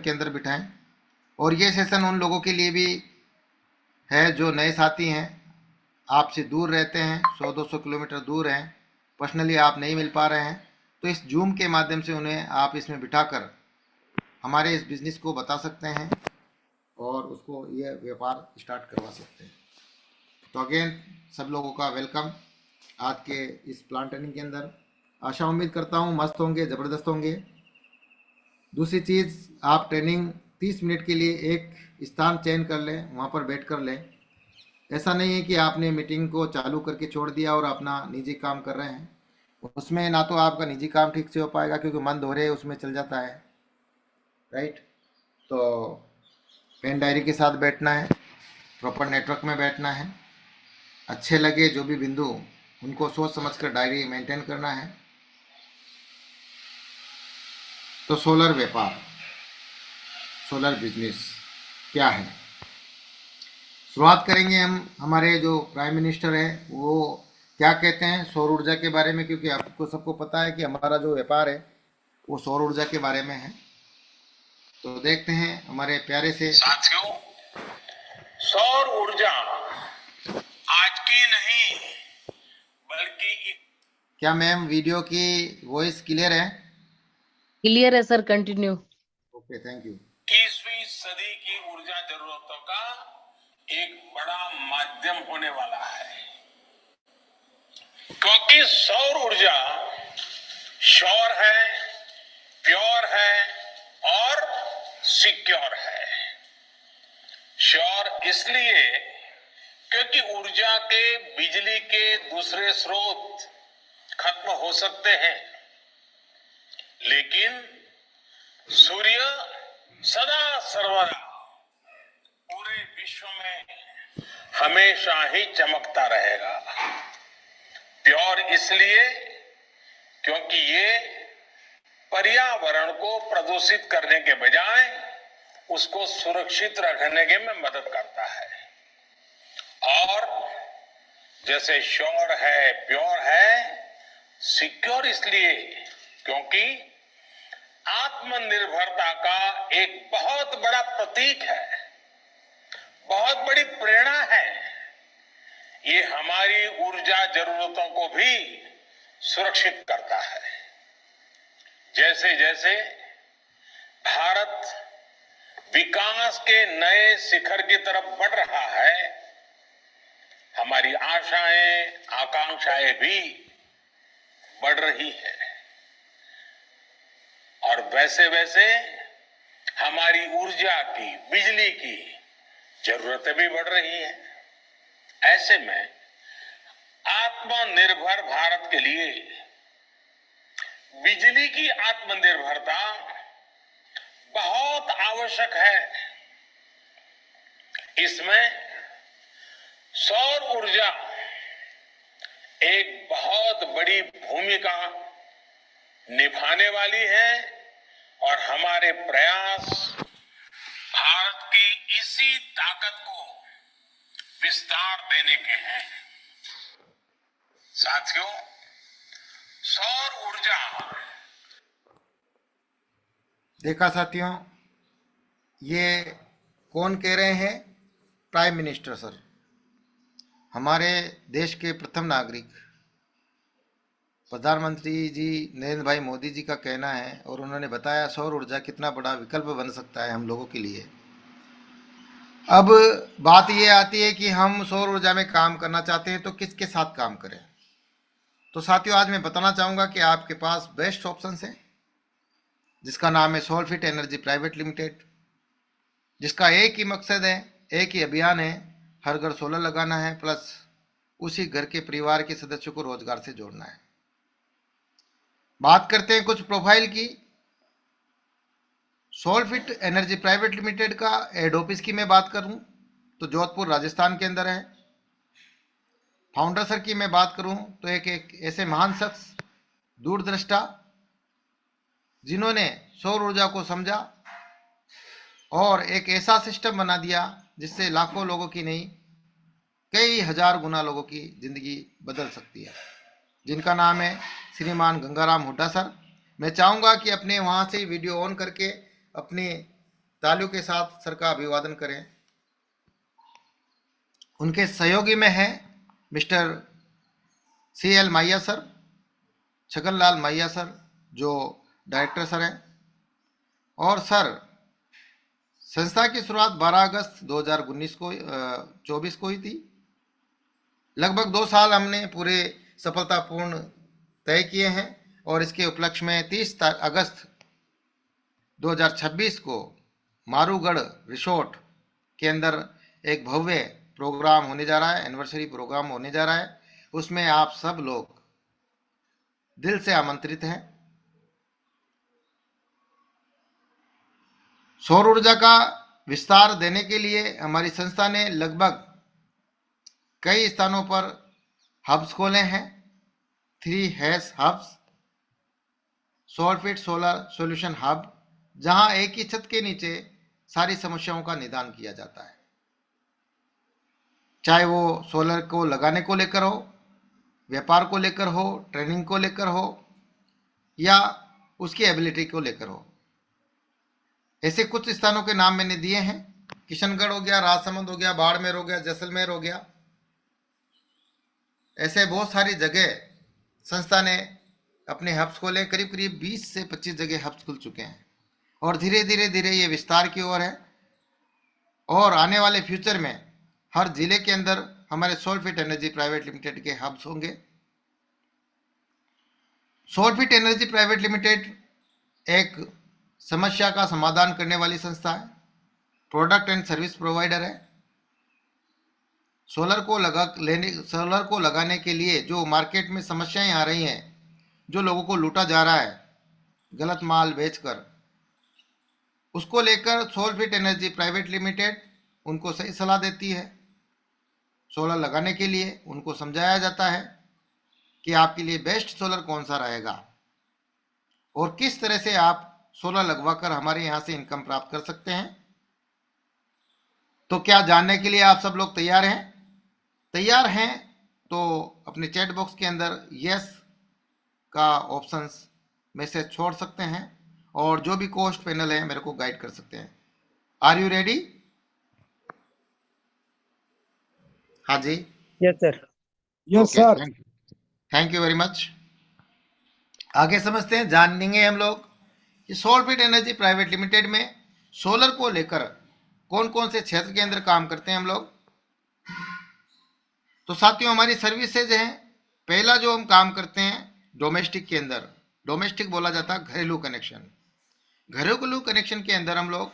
के अंदर बिठाएं। और ये सेशन उन लोगों के लिए भी है जो नए साथी हैं, आपसे दूर रहते हैं, 100-200 किलोमीटर दूर हैं, पर्सनली आप नहीं मिल पा रहे हैं, तो इस जूम के माध्यम से उन्हें आप इसमें बिठाकर हमारे इस बिज़नेस को बता सकते हैं और उसको ये व्यापार स्टार्ट करवा सकते हैं। तो अगेन सब लोगों का वेलकम आज के इस प्लांट ट्रेनिंग के अंदर। आशा उम्मीद करता हूँ मस्त होंगे, ज़बरदस्त होंगे। दूसरी चीज़, आप ट्रेनिंग 30 मिनट के लिए एक स्थान चयन कर लें, वहाँ पर बैठ कर लें। ऐसा नहीं है कि आपने मीटिंग को चालू करके छोड़ दिया और अपना निजी काम कर रहे हैं, उसमें ना तो आपका निजी काम ठीक से हो पाएगा क्योंकि मन दोहरे उसमें चल जाता है, राइट। तो पेन डायरी के साथ बैठना है, प्रॉपर नेटवर्क में बैठना है, अच्छे लगे जो भी बिंदु उनको सोच समझ कर डायरी मेंटेन करना है। तो सोलर व्यापार, सोलर बिजनेस क्या है, शुरुआत करेंगे हम। हमारे जो प्राइम मिनिस्टर हैं वो क्या कहते हैं सौर ऊर्जा के बारे में, क्योंकि आपको सबको पता है कि हमारा जो व्यापार है वो सौर ऊर्जा के बारे में है। तो देखते हैं हमारे प्यारे से साथियों, सौर ऊर्जा आज की नहीं बल्कि क्या मैम वीडियो की वॉइस क्लियर है? क्लियर है sir, continue. Okay, thank you. 21वीं सदी की ऊर्जा जरूरतों का एक बड़ा माध्यम होने वाला है, क्योंकि सौर ऊर्जा श्योर है, प्योर है और सिक्योर है। श्योर इसलिए क्योंकि ऊर्जा के बिजली के दूसरे स्रोत खत्म हो सकते हैं, लेकिन सूर्य सदा सर्वदा पूरे विश्व में हमेशा ही चमकता रहेगा। प्योर इसलिए क्योंकि ये पर्यावरण को प्रदूषित करने के बजाय उसको सुरक्षित रखने के में मदद करता है। और जैसे श्योर है, प्योर है, सिक्योर इसलिए क्योंकि आत्मनिर्भरता का एक बहुत बड़ा प्रतीक है, बहुत बड़ी प्रेरणा है। ये हमारी ऊर्जा जरूरतों को भी सुरक्षित करता है। जैसे जैसे भारत विकास के नए शिखर की तरफ बढ़ रहा है, हमारी आशाएं, आकांक्षाएं भी बढ़ रही है और वैसे वैसे हमारी ऊर्जा की, बिजली की जरूरतें भी बढ़ रही हैं। ऐसे में आत्मनिर्भर भारत के लिए बिजली की आत्मनिर्भरता बहुत आवश्यक है। इसमें सौर ऊर्जा एक बहुत बड़ी भूमिका निभाने वाली है और हमारे प्रयास भारत की इसी ताकत को विस्तार देने के हैं। साथियों, सौर ऊर्जा देखा साथियों, ये कौन कह रहे हैं? प्राइम मिनिस्टर सर, हमारे देश के प्रथम नागरिक प्रधानमंत्री जी नरेंद्र भाई मोदी जी का कहना है और उन्होंने बताया सौर ऊर्जा कितना बड़ा विकल्प बन सकता है हम लोगों के लिए। अब बात ये आती है कि हम सौर ऊर्जा में काम करना चाहते हैं तो किसके साथ काम करें। तो साथियों, आज मैं बताना चाहूँगा कि आपके पास बेस्ट ऑप्शन है जिसका नाम है सोलफिट एनर्जी प्राइवेट लिमिटेड, जिसका एक ही मकसद है, एक ही अभियान है, हर घर सोलर लगाना है प्लस उसी घर के परिवार के सदस्यों को रोजगार से जोड़ना है। बात करते हैं कुछ प्रोफाइल की। सोलफिट एनर्जी प्राइवेट लिमिटेड का हेड ऑफिस की मैं बात करूं तो जोधपुर राजस्थान के अंदर है। फाउंडर सर की मैं बात करूं तो एक ऐसे महान शख्स, दूरदृष्टा, जिन्होंने सौर ऊर्जा को समझा और एक ऐसा सिस्टम बना दिया जिससे लाखों लोगों की नहीं, कई हजार गुना लोगों की जिंदगी बदल सकती है, जिनका नाम है श्रीमान गंगाराम हुड्डा सर। मैं चाहूँगा कि अपने वहाँ से वीडियो ऑन करके अपने तालियों के साथ सर का अभिवादन करें। उनके सहयोगी में है मिस्टर CL मैया सर, छगन लाल मैया सर जो डायरेक्टर सर हैं। और सर, संस्था की शुरुआत 12 अगस्त 2019 को 24 को हुई थी। लगभग 2 साल हमने पूरे सफलतापूर्ण तय किए हैं और इसके उपलक्ष्य में 30 अगस्त 2026 को मारूगढ़ रिसोर्ट के अंदर एक भव्य प्रोग्राम होने जा रहा है, एनिवर्सरी प्रोग्राम होने जा रहा है। उसमें आप सब लोग दिल से आमंत्रित हैं। सौर ऊर्जा का विस्तार देने के लिए हमारी संस्था ने लगभग कई स्थानों पर हब्स खोले हैं। 3 hash hubs, SolarFit solar solution hub, जहां एक ही छत के नीचे सारी समस्याओं का निदान किया जाता है, चाहे वो सोलर को लगाने को लेकर हो, व्यापार को लेकर हो, ट्रेनिंग को लेकर हो या उसकी एबिलिटी को लेकर हो। ऐसे कुछ स्थानों के नाम मैंने दिए हैं। किशनगढ़ हो गया, राजसमंद हो गया, बाड़मेर हो गया, जैसलमेर हो गया। ऐसे बहुत सारी जगह संस्था ने अपने हब्स खोले। करीब करीब 20 से 25 जगह हब्स खुल चुके हैं और धीरे धीरे ये विस्तार की ओर है। और आने वाले फ्यूचर में हर जिले के अंदर हमारे सोलरफिट एनर्जी प्राइवेट लिमिटेड के हब्स होंगे। सोलरफिट एनर्जी प्राइवेट लिमिटेड एक समस्या का समाधान करने वाली संस्था है, प्रोडक्ट एंड सर्विस प्रोवाइडर है। सोलर को लगाने के लिए जो मार्केट में समस्याएं आ रही हैं, जो लोगों को लूटा जा रहा है गलत माल बेचकर, उसको लेकर सोलरफिट एनर्जी प्राइवेट लिमिटेड उनको सही सलाह देती है। सोलर लगाने के लिए उनको समझाया जाता है कि आपके लिए बेस्ट सोलर कौन सा रहेगा और किस तरह से आप सोलर लगवाकर हमारे यहाँ से इनकम प्राप्त कर सकते हैं। तो क्या जानने के लिए आप सब लोग तैयार हैं? तैयार हैं तो अपने चैट बॉक्स के अंदर यस का ऑप्शंस मैसेज छोड़ सकते हैं और जो भी कोस्ट पैनल है मेरे को गाइड कर सकते हैं। Are you ready? हाँ जी, yes sir. Yes sir. Thank you very much. आगे समझते हैं, जानेंगे हम लोग कि सोलरफिट एनर्जी प्राइवेट लिमिटेड में सोलर को लेकर कौन कौन से क्षेत्र के अंदर काम करते हैं हम लोग। तो साथियों, हमारी सर्विसेज हैं। पहला जो हम काम करते हैं डोमेस्टिक के अंदर, डोमेस्टिक बोला जाता है घरेलू कनेक्शन। घरेलू कनेक्शन के अंदर हम लोग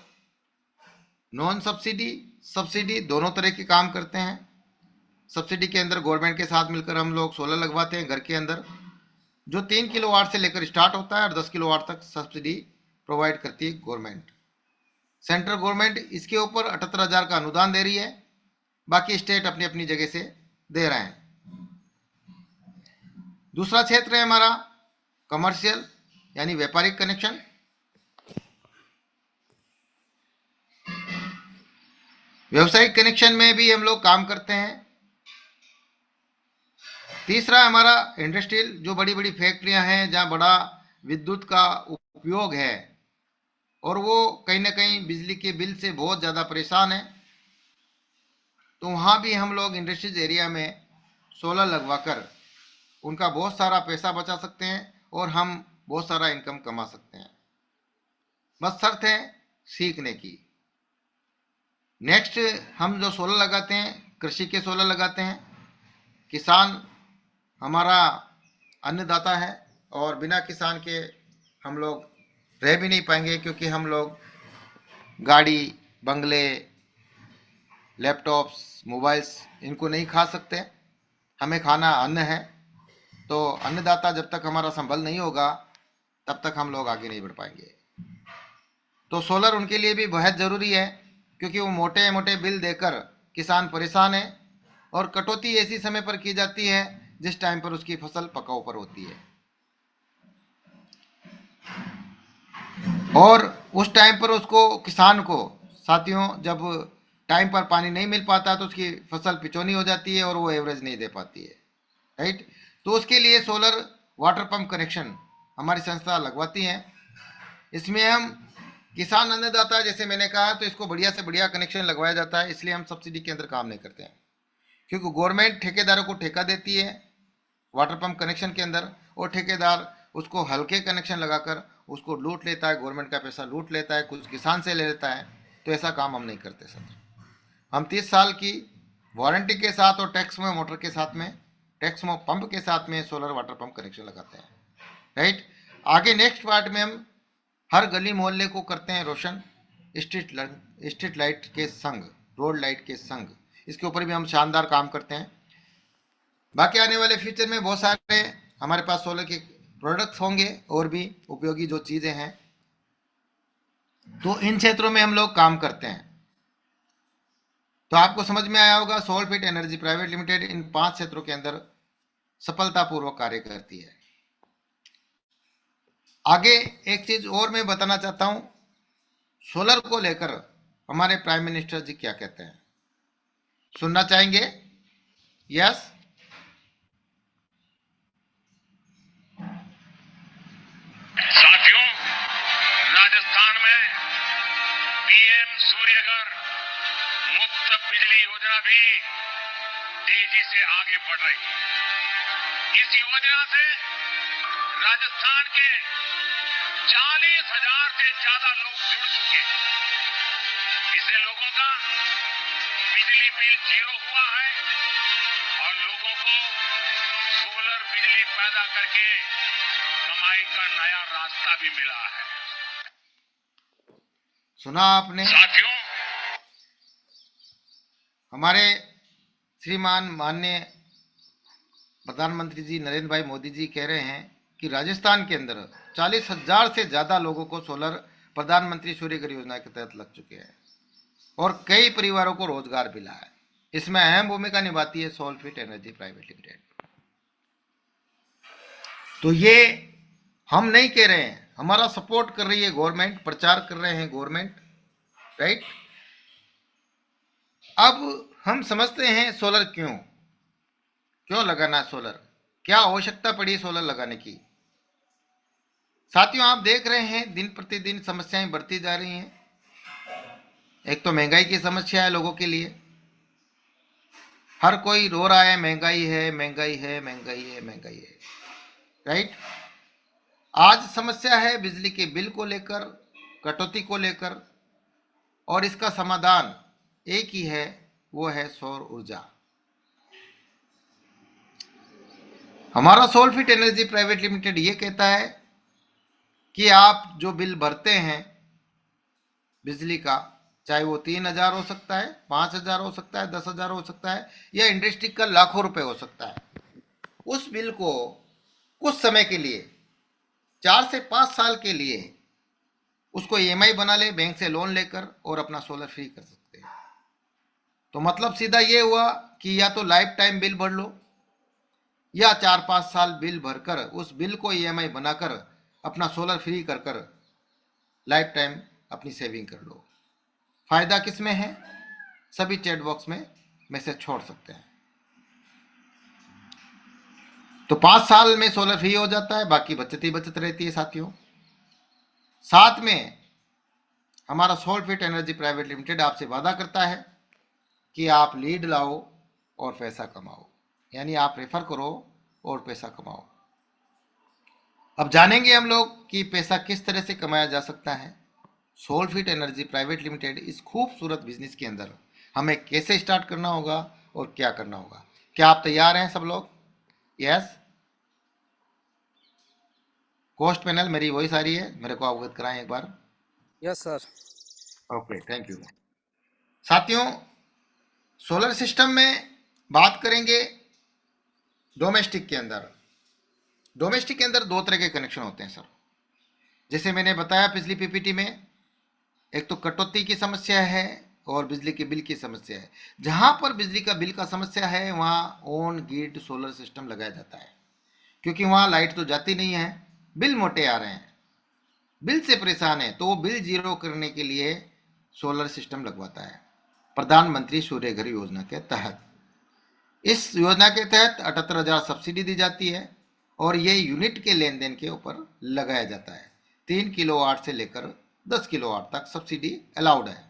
नॉन सब्सिडी, सब्सिडी दोनों तरह के काम करते हैं। सब्सिडी के अंदर गवर्नमेंट के साथ मिलकर हम लोग सोलर लगवाते हैं घर के अंदर, जो 3 किलोवाट से लेकर स्टार्ट होता है और 10 किलोवाट तक सब्सिडी प्रोवाइड करती है गवर्नमेंट। सेंट्रल गवर्नमेंट इसके ऊपर 78,000 का अनुदान दे रही है, बाकी स्टेट अपनी अपनी जगह से दे रहे हैं। दूसरा क्षेत्र है हमारा कमर्शियल यानी व्यापारिक कनेक्शन। व्यावसायिक कनेक्शन में भी हम लोग काम करते हैं। तीसरा हमारा इंडस्ट्रियल, जो बड़ी बड़ी फैक्ट्रियां हैं जहां बड़ा विद्युत का उपयोग है और वो कहीं ना कहीं बिजली के बिल से बहुत ज़्यादा परेशान है, तो वहाँ भी हम लोग इंडस्ट्रीज एरिया में सोलर लगवाकर उनका बहुत सारा पैसा बचा सकते हैं और हम बहुत सारा इनकम कमा सकते हैं। बस शर्त है सीखने की। नेक्स्ट, हम जो सोलर लगाते हैं कृषि के सोलर लगाते हैं। किसान हमारा अन्नदाता है और बिना किसान के हम लोग रह भी नहीं पाएंगे, क्योंकि हम लोग गाड़ी, बंगले, लैपटॉप्स, मोबाइल्स इनको नहीं खा सकते। हमें खाना अन्न है, तो अन्नदाता जब तक हमारा संबल नहीं होगा तब तक हम लोग आगे नहीं बढ़ पाएंगे। तो सोलर उनके लिए भी बहुत ज़रूरी है, क्योंकि वो मोटे मोटे बिल देकर किसान परेशान है और कटौती ऐसी समय पर की जाती है जिस टाइम पर उसकी फसल पकाऊ पर होती है, और उस टाइम पर उसको किसान को साथियों जब टाइम पर पानी नहीं मिल पाता तो उसकी फसल पिचौनी हो जाती है और वो एवरेज नहीं दे पाती है, राइट। तो उसके लिए सोलर वाटर पंप कनेक्शन हमारी संस्था लगवाती है। इसमें हम किसान अन्नदाता जैसे मैंने कहा, तो इसको बढ़िया से बढ़िया कनेक्शन लगवाया जाता है, इसलिए हम सब्सिडी के अंदर काम नहीं करते हैं, क्योंकि गवर्नमेंट ठेकेदारों को ठेका देती है वाटर पंप कनेक्शन के अंदर, और ठेकेदार उसको हल्के कनेक्शन लगाकर उसको लूट लेता है, गवर्नमेंट का पैसा लूट लेता है, कुछ किसान से ले लेता है। तो ऐसा काम हम नहीं करते सर। हम 30 साल की वारंटी के साथ और टैक्स में मोटर के साथ में, टैक्स में पंप के साथ में सोलर वाटर पंप कनेक्शन लगाते हैं, राइट। आगे नेक्स्ट पार्ट में हम हर गली मोहल्ले को करते हैं रोशन स्ट्रीट लाइट के संग, रोड लाइट के संग, इसके ऊपर भी हम शानदार काम करते हैं। बाकी आने वाले फ्यूचर में बहुत सारे हमारे पास सोलर के प्रोडक्ट्स होंगे और भी उपयोगी जो चीजें हैं, तो इन क्षेत्रों में हम लोग काम करते हैं। तो आपको समझ में आया होगा, सोलफिट एनर्जी प्राइवेट लिमिटेड इन 5 क्षेत्रों के अंदर सफलतापूर्वक कार्य करती है। आगे एक चीज और मैं बताना चाहता हूं, सोलर को लेकर हमारे प्राइम मिनिस्टर जी क्या कहते हैं, सुनना चाहेंगे? यस। साथियों, राजस्थान में पीएम सूर्यघर मुफ्त बिजली योजना भी तेजी से आगे बढ़ रही है। इस योजना से राजस्थान के 40,000 से ज्यादा लोग जुड़ चुके हैं। इससे लोगों का बिजली बिल 0 हुआ है और लोगों को सोलर बिजली पैदा करके कमाई का नया रास्ता भी मिला है। सुना आपने? साथियों, हमारे श्रीमान माननीय प्रधानमंत्री जी नरेंद्र भाई मोदी जी कह रहे हैं कि राजस्थान के अंदर 40,000 से ज्यादा लोगों को सोलर प्रधानमंत्री सूर्यघर योजना के तहत लग चुके हैं और कई परिवारों को रोजगार मिला है। इसमें अहम भूमिका निभाती है सोलफिट एनर्जी प्राइवेट लिमिटेड। तो ये हम नहीं कह रहे हैं, हमारा सपोर्ट कर रही है गवर्नमेंट, प्रचार कर रहे हैं गवर्नमेंट, राइट। अब हम समझते हैं सोलर क्यों लगाना, सोलर क्या आवश्यकता पड़ी सोलर लगाने की। साथियों, आप देख रहे हैं दिन प्रतिदिन समस्याएं बढ़ती जा रही हैं। एक तो महंगाई की समस्या है लोगों के लिए, हर कोई रो रहा है महंगाई है महंगाई है महंगाई है महंगाई है, राइट। आज समस्या है बिजली के बिल को लेकर, कटौती को लेकर, और इसका समाधान एक ही है, वो है सौर ऊर्जा। हमारा सोलफिट एनर्जी प्राइवेट लिमिटेड ये कहता है कि आप जो बिल भरते हैं बिजली का, चाहे वो 3,000 हो सकता है, 5,000 हो सकता है, 10,000 हो सकता है, या इंडस्ट्री का लाखों रुपए हो सकता है, उस बिल को कुछ समय के लिए 4 से 5 साल के लिए उसको ईएमआई बना ले बैंक से लोन लेकर और अपना सोलर फ्री कर सकते हैं। तो मतलब सीधा ये हुआ कि या तो लाइफ टाइम बिल भर लो या 4-5 साल बिल भरकर उस बिल को ईएमआई बनाकर अपना सोलर फ्री कर कर लाइफ टाइम अपनी सेविंग कर लो। फायदा किस में है? सभी चैट बॉक्स में मैसेज छोड़ सकते हैं। तो 5 साल में सोलर फ्री हो जाता है, बाकी बचत ही बचत रहती है साथियों। साथ में हमारा सोलफिट एनर्जी प्राइवेट लिमिटेड आपसे वादा करता है कि आप लीड लाओ और पैसा कमाओ, यानी आप रेफर करो और पैसा कमाओ। अब जानेंगे हम लोग कि पैसा किस तरह से कमाया जा सकता है। सोलफिट एनर्जी प्राइवेट लिमिटेड इस खूबसूरत बिजनेस के अंदर हमें कैसे स्टार्ट करना होगा और क्या करना होगा। क्या आप तैयार हैं सब लोग? यस। कोस्ट पैनल, मेरी वॉइस आ रही है? मेरे को अवगत कराएं एक बार। Yes sir. Okay, thank you. साथियों, सोलर सिस्टम में बात करेंगे डोमेस्टिक के अंदर। डोमेस्टिक के अंदर 2 तरह के कनेक्शन होते हैं सर। जैसे मैंने बताया पिछली पीपीटी में, एक तो कटौती की समस्या है और बिजली के बिल की समस्या है। जहां पर बिजली का बिल का समस्या है वहां ऑन ग्रिड सोलर सिस्टम लगाया जाता है, क्योंकि वहां लाइट तो जाती नहीं है, बिल मोटे आ रहे हैं, बिल से परेशान है, तो वो बिल 0 करने के लिए सोलर सिस्टम लगवाता है प्रधानमंत्री सूर्यघर योजना के तहत। इस योजना के तहत 78,000 सब्सिडी दी जाती है और ये यूनिट के लेन देन के ऊपर लगाया जाता है। 3 किलोवाट से लेकर 10 किलोवाट तक सब्सिडी अलाउड है।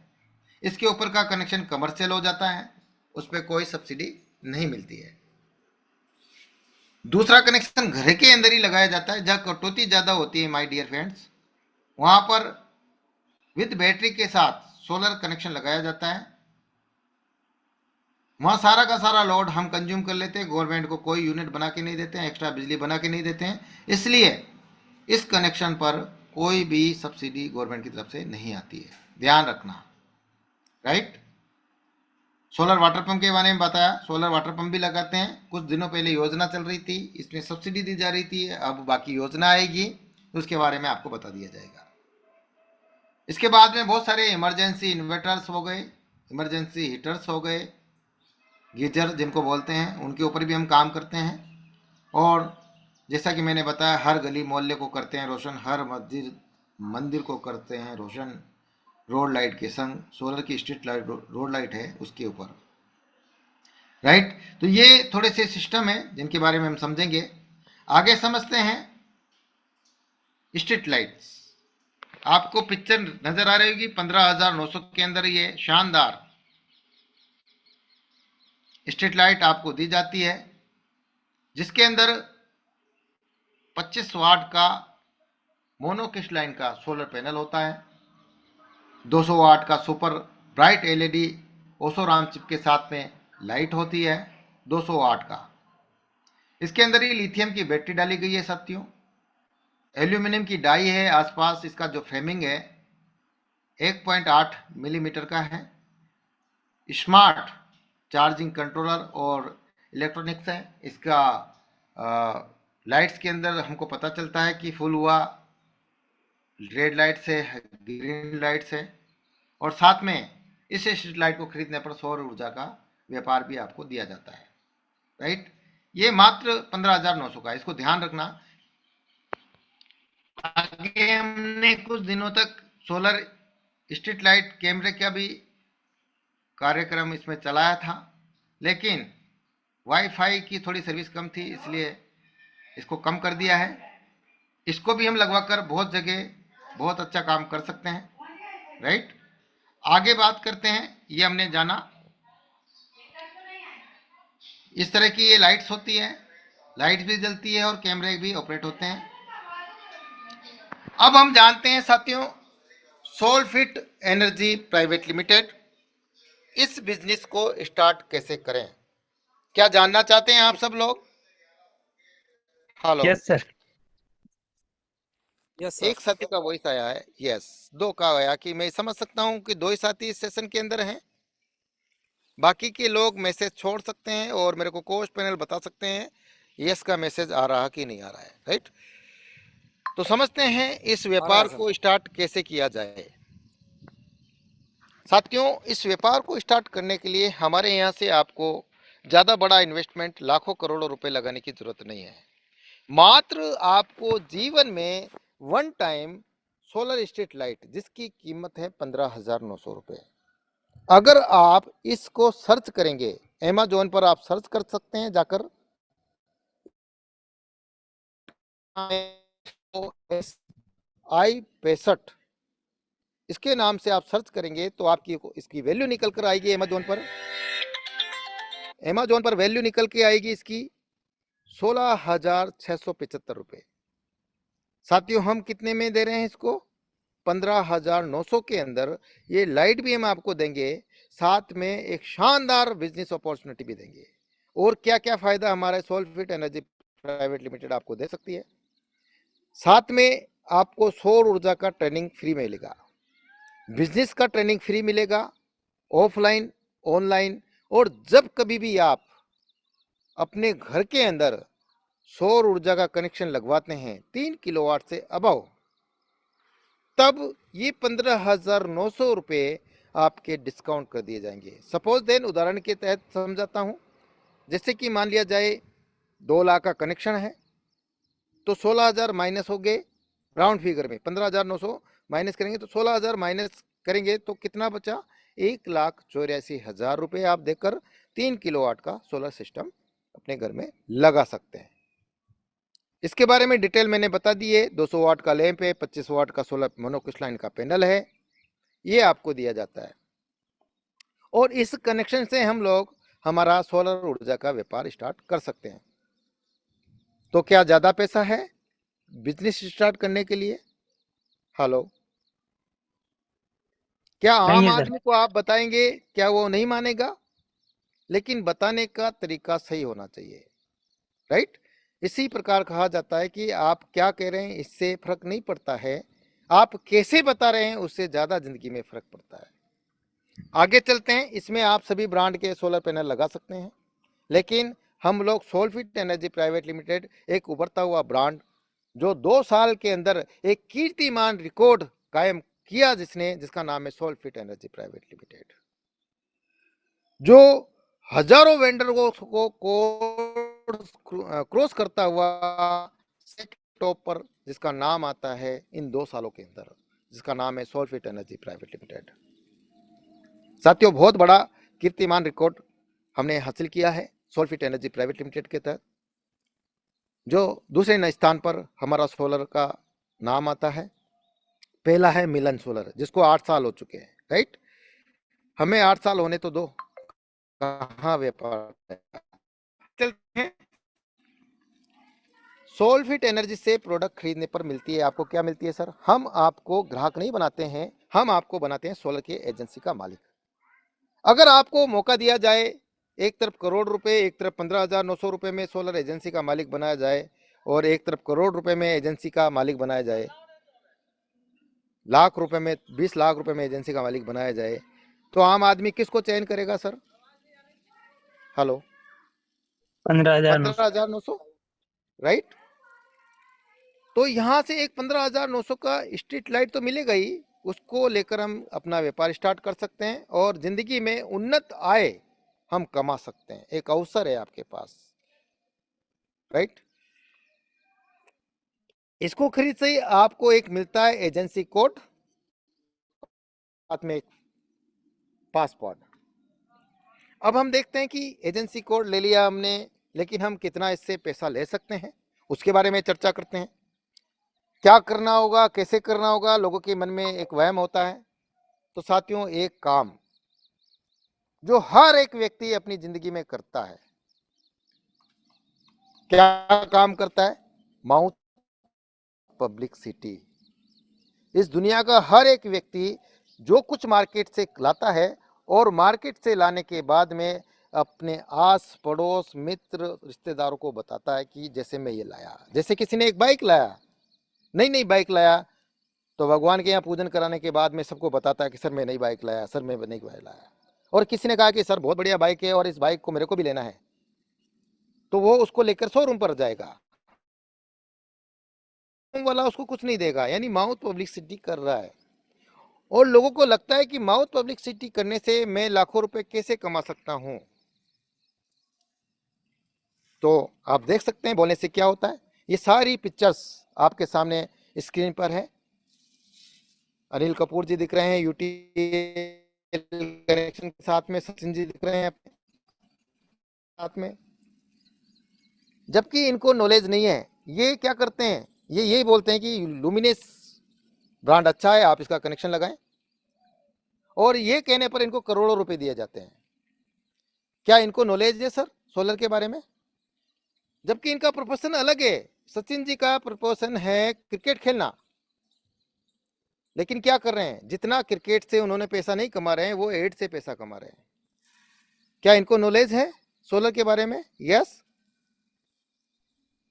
इसके ऊपर का कनेक्शन कमर्शियल हो जाता है, उस पर कोई सब्सिडी नहीं मिलती है। दूसरा कनेक्शन घर के अंदर ही लगाया जाता है, जहाँ कटौती ज़्यादा होती है माय डियर फ्रेंड्स, वहाँ पर विद बैटरी के साथ सोलर कनेक्शन लगाया जाता है। वहाँ सारा का सारा लोड हम कंज्यूम कर लेते हैं, गवर्नमेंट को कोई यूनिट बना के नहीं देते हैं, एक्स्ट्रा बिजली बना के नहीं देते हैं, इसलिए इस कनेक्शन पर कोई भी सब्सिडी गवर्नमेंट की तरफ से नहीं आती है, ध्यान रखना, राइट। सोलर वाटर पंप के बारे में बताया, सोलर वाटर पंप भी लगाते हैं। कुछ दिनों पहले योजना चल रही थी, इसमें सब्सिडी दी जा रही थी, अब बाकी योजना आएगी तो उसके बारे में आपको बता दिया जाएगा। इसके बाद में बहुत सारे इमरजेंसी इन्वर्टर्स हो गए, इमरजेंसी हीटर्स हो गए, गीजर जिनको बोलते हैं, उनके ऊपर भी हम काम करते हैं। और जैसा कि मैंने बताया, हर गली मोहल्ले को करते हैं रोशन, हर मस्जिद मंदिर को करते हैं रोशन, रोड लाइट के संग सोलर की स्ट्रीट लाइट रोड लाइट है उसके ऊपर, राइट। तो ये थोड़े से सिस्टम है जिनके बारे में हम समझेंगे। आगे समझते हैं स्ट्रीट लाइट्स। आपको पिक्चर नजर आ रही होगी, 15,900 के अंदर ये शानदार स्ट्रीट लाइट आपको दी जाती है, जिसके अंदर 25 वाट का मोनोक्रिस्टलाइन का सोलर पैनल होता है, 200 वाट का सुपर ब्राइट एलईडी ओसोराम चिप के साथ में लाइट होती है 200 वाट का। इसके अंदर ही लिथियम की बैटरी डाली गई है साथियों, एल्यूमिनियम की डाई है आसपास, इसका जो फ्रेमिंग है 1.8 मिलीमीटर का है, स्मार्ट चार्जिंग कंट्रोलर और इलेक्ट्रॉनिक्स है। इसका लाइट्स के अंदर हमको पता चलता है कि फुल हुआ, रेड लाइट से ग्रीन लाइट से, और साथ में इस स्ट्रीट लाइट को खरीदने पर सौर ऊर्जा का व्यापार भी आपको दिया जाता है, राइट। ये मात्र 15,900 का, इसको ध्यान रखना। आगे हमने कुछ दिनों तक सोलर स्ट्रीट लाइट कैमरे का भी कार्यक्रम इसमें चलाया था, लेकिन वाईफाई की थोड़ी सर्विस कम थी, इसलिए इसको कम कर दिया है। इसको भी हम लगवाकर बहुत जगह बहुत अच्छा काम कर सकते हैं, राइट। आगे बात करते हैं, ये हमने जाना इस तरह की ये लाइट्स होती है, लाइट्स भी जलती है और कैमरे भी ऑपरेट होते हैं। अब हम जानते हैं साथियों, सोलफिट एनर्जी प्राइवेट लिमिटेड, इस बिजनेस को स्टार्ट कैसे करें। क्या जानना चाहते हैं आप सब लोग? Hello, yes sir. यस एक साथी का वॉइस आया है, यस, दो का आया कि मैं समझ सकता हूं कि दो ही साथी इस सेशन के अंदर हैं। बाकी के लोग मैसेज छोड़ सकते हैं और मेरे को कोच पैनल बता सकते हैं यस का मैसेज आ रहा कि नहीं आ रहा है, राइट। तो समझते हैं इस व्यापार को स्टार्ट कैसे किया जाए। साथियों, इस व्यापार को स्टार्ट करने के लिए हमारे यहाँ से आपको ज़्यादा बड़ा इन्वेस्टमेंट लाखों करोड़ों रुपए लगाने की जरूरत नहीं है। मात्र आपको जीवन में one time solar street light जिसकी कीमत है 15,900 रुपये, अगर आप इसको सर्च करेंगे Amazon पर, आप सर्च कर सकते हैं जाकर i65 इसके नाम से आप सर्च करेंगे तो आपकी इसकी वैल्यू निकल कर आएगी। Amazon पर वैल्यू निकल के आएगी इसकी 16,675 रुपए। साथियों, हम कितने में दे रहे हैं इसको? 15,900 के अंदर ये लाइट भी हम आपको देंगे, साथ में एक शानदार बिजनेस अपॉर्चुनिटी भी देंगे। और क्या क्या फायदा हमारे सोलफिट एनर्जी प्राइवेट लिमिटेड आपको दे सकती है। साथ में आपको सौर ऊर्जा का ट्रेनिंग फ्री मिलेगा, बिजनेस का ट्रेनिंग फ्री मिलेगा, ऑफलाइन ऑनलाइन। और जब कभी भी आप अपने घर के अंदर सौर ऊर्जा का कनेक्शन लगवाते हैं 3 किलोवाट से अबव, तब ये 15,900 रुपये आपके डिस्काउंट कर दिए जाएंगे। सपोज देन, उदाहरण के तहत समझाता हूं, जैसे कि मान लिया जाए 2 लाख का कनेक्शन है, तो 16,000 माइनस हो गए राउंड फिगर में, 15,900 माइनस करेंगे तो 16,000 माइनस करेंगे तो कितना बचा? 1,84,000 रुपये आप देकर 3 किलोवाट का सोलर सिस्टम अपने घर में लगा सकते हैं। इसके बारे में डिटेल मैंने बता दी है। 200 वाट का लैंप है, 25 वाट का सोलर मोनोक्रिस्टलाइन का पैनल है, ये आपको दिया जाता है। और इस कनेक्शन से हम लोग हमारा सोलर ऊर्जा का व्यापार स्टार्ट कर सकते हैं। तो क्या ज्यादा पैसा है बिजनेस स्टार्ट करने के लिए? हेलो, क्या नहीं आम है सर। आदमी को आप बताएंगे, क्या वो नहीं मानेगा? लेकिन बताने का तरीका सही होना चाहिए, राइट? इसी प्रकार कहा जाता है कि आप क्या कह रहे हैं इससे फर्क नहीं पड़ता है, आप कैसे बता रहे हैं उससे ज्यादा जिंदगी में फर्क पड़ता है। आगे चलते हैं। इसमें आप सभी ब्रांड के सोलर पैनल लगा सकते हैं, लेकिन हम लोग सोलफिट एनर्जी प्राइवेट लिमिटेड एक उभरता हुआ ब्रांड, जो 2 साल के अंदर एक कीर्तिमान रिकॉर्ड कायम किया जिसका नाम है सोलफिट एनर्जी प्राइवेट लिमिटेड, जो हजारों वेंडर को क्रॉस करता हुआ टॉप पर, जिसका नाम आता है इन 2 सालों के अंदर, जिसका नाम है सोलफिट एनर्जी प्राइवेट लिमिटेड। साथियों, बहुत बड़ा कीर्तिमान रिकॉर्ड हमने हासिल किया है सोलफिट एनर्जी प्राइवेट लिमिटेड के तहत, जो दूसरे स्थान पर हमारा सोलर का नाम आता है। पहला है मिलन सोलर, जिसको 8 साल हो चुके हैं, राइट? हमें 8 साल होने तो दो, कहां व्यापार। चलते हैं। सोलफिट एनर्जी से प्रोडक्ट खरीदने पर मिलती है आपको क्या मिलती है सर? हम आपको ग्राहक नहीं बनाते हैं, हम आपको बनाते हैं सोलर के एजेंसी का मालिक। अगर आपको मौका दिया जाए, एक तरफ करोड़ रुपए, एक तरफ 15,900 रुपए में सोलर एजेंसी का मालिक बनाया जाए, और एक तरफ करोड़ रुपए में एजेंसी का मालिक बनाया जाए, लाख रुपए में 20 लाख रुपए में एजेंसी का मालिक बनाया जाए, तो आम आदमी किसको चयन करेगा सर? हेलो, 15,900। 15,900, राइट? तो यहां से एक 15,900 का स्ट्रीट लाइट तो मिलेगा ही, उसको लेकर हम अपना व्यापार स्टार्ट कर सकते हैं और जिंदगी में उन्नत आय हम कमा सकते हैं। एक अवसर है आपके पास, राइट? इसको खरीद से ही आपको एक मिलता है एजेंसी कोड, साथ में एक पासपोर्ट। अब हम देखते हैं कि एजेंसी कोड ले लिया हमने, लेकिन हम कितना इससे पैसा ले सकते हैं उसके बारे में चर्चा करते हैं। क्या करना होगा, कैसे करना होगा, लोगों के मन में एक वहम होता है। तो साथियों, एक काम जो हर एक व्यक्ति अपनी जिंदगी में करता है, क्या काम करता है? Mouth publicity. इस दुनिया का हर एक व्यक्ति जो कुछ मार्केट से लाता है, और मार्केट से लाने के बाद में अपने आस पड़ोस मित्र रिश्तेदारों को बताता है कि जैसे मैं ये लाया, जैसे किसी ने एक बाइक लाया, नई बाइक लाया, तो भगवान के यहाँ पूजन कराने के बाद में सबको बताता है कि सर मैं नई बाइक लाया, सर मैं नई बाइक लाया। और किसी ने कहा कि सर बहुत बढ़िया बाइक है और इस बाइक को मेरे को भी लेना है, तो वो उसको लेकर शोरूम पर जाएगा, वाला उसको कुछ नहीं देगा, यानी माउथ पब्लिसिटी कर रहा है। और लोगों को लगता है कि माउथ पब्लिसिटी करने से मैं लाखों रुपए कैसे कमा सकता हूं। तो आप देख सकते हैं बोलने से क्या होता है। ये सारी पिक्चर्स आपके सामने स्क्रीन पर है। अनिल कपूर जी दिख रहे हैं यूटी कनेक्शन के साथ में, सचिन जी दिख रहे हैं अपने साथ में, जबकि इनको नॉलेज नहीं है। ये क्या करते हैं, ये यही बोलते हैं कि लुमिनेस ब्रांड अच्छा है, आप इसका कनेक्शन लगाएं, और ये कहने पर इनको करोड़ों रुपए दिए जाते हैं। क्या इनको नॉलेज है सर सोलर के बारे में? जबकि इनका प्रोफेशन अलग है। सचिन जी का प्रोफेशन है क्रिकेट खेलना, लेकिन क्या कर रहे हैं, जितना क्रिकेट से उन्होंने पैसा नहीं कमा रहे हैं, वो एड से पैसा कमा रहे हैं। क्या इनको नॉलेज है सोलर के बारे में? यस।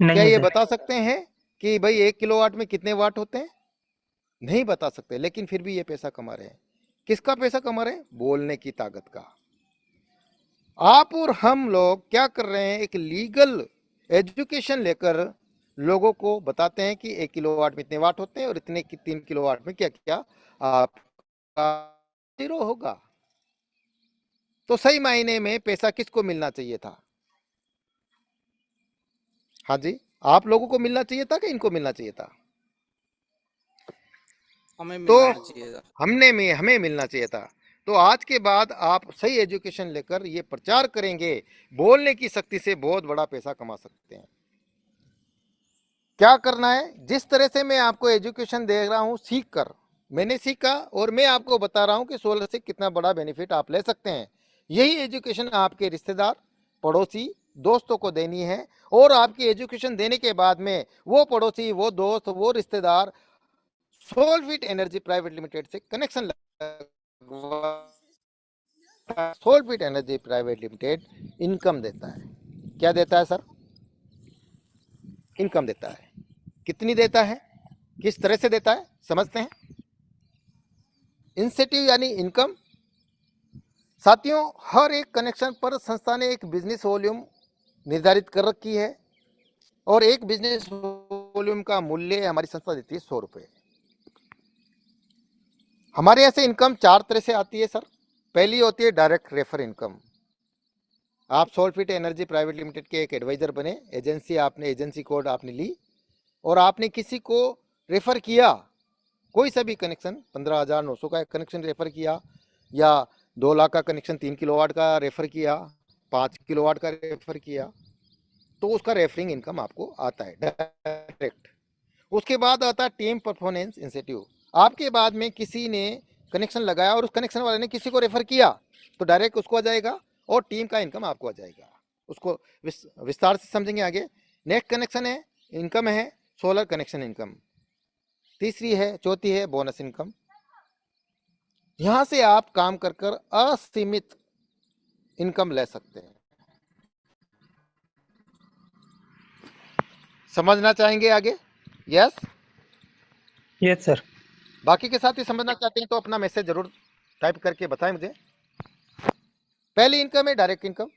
नहीं क्या है ये सर। बता सकते हैं कि भाई 1 किलोवाट में कितने वाट होते हैं? नहीं बता सकते, लेकिन फिर भी ये पैसा कमा रहे हैं। किसका पैसा कमा रहे हैं? बोलने की ताकत का। आप और हम लोग क्या कर रहे हैं, एक लीगल एजुकेशन लेकर लोगों को बताते हैं कि 1 किलोवाट में इतने वाट होते हैं और इतने 3 किलोवाट में क्या क्या आपका जीरो होगा। तो सही मायने में पैसा किसको मिलना चाहिए था? हाँ जी, आप लोगों को मिलना चाहिए था कि इनको मिलना चाहिए था? हमें तो मिलना चाहिए था। हमें मिलना चाहिए था। तो आज के बाद आप सही एजुकेशन लेकर ये प्रचार करेंगे, बोलने की शक्ति से बहुत बड़ा पैसा कमा सकते हैं। क्या करना है, जिस तरह से मैं आपको एजुकेशन दे रहा हूं सीख कर, मैंने सीखा और मैं आपको बता रहा हूं कि सोलर से कितना बड़ा बेनिफिट आप ले सकते हैं। यही एजुकेशन आपके रिश्तेदार, पड़ोसी, दोस्तों को देनी है। और आपकी एजुकेशन देने के बाद में वो पड़ोसी, वो दोस्त, वो रिश्तेदार सोलफिट एनर्जी प्राइवेट लिमिटेड से connection Soulfit energy private limited income देता है। क्या देता है सर? इनकम देता है। कितनी देता है, किस तरह से देता है, समझते हैं। इंसेंटिव यानी इनकम। साथियों, हर एक कनेक्शन पर संस्था ने एक बिजनेस वॉल्यूम निर्धारित कर रखी है और एक बिजनेस वॉल्यूम का मूल्य हमारी संस्था देती है 100 रुपए। हमारे यहाँ से इनकम 4 तरह से आती है सर। पहली होती है डायरेक्ट रेफर इनकम। आप सोलफिट एनर्जी प्राइवेट लिमिटेड के एक एडवाइजर बने, एजेंसी आपने, एजेंसी कोड आपने ली और आपने किसी को रेफर किया, कोई सा भी कनेक्शन, 15,900 का कनेक्शन रेफर किया, या 2 लाख का कनेक्शन 3 किलोवाट का रेफर किया, 5 किलोवाट का रेफर किया, तो उसका रेफरिंग इनकम आपको आता है डायरेक्ट। उसके बाद आता है टीम परफॉर्मेंस इंसेंटिव। आपके बाद में किसी ने कनेक्शन लगाया और उस कनेक्शन वाले ने किसी को रेफर किया तो डायरेक्ट उसको आ जाएगा और टीम का इनकम आपको आ जाएगा। उसको विस्तार से समझेंगे आगे। नेक्स्ट कनेक्शन है, इनकम है सोलर कनेक्शन इनकम। तीसरी है, चौथी है बोनस इनकम। यहां से आप काम कर कर असीमित इनकम ले सकते हैं। समझना चाहेंगे आगे? यस। Yes sir. बाकी के साथ ही समझना चाहते हैं तो अपना मैसेज जरूर टाइप करके बताएं मुझे। पहली इनकम है डायरेक्ट इनकम।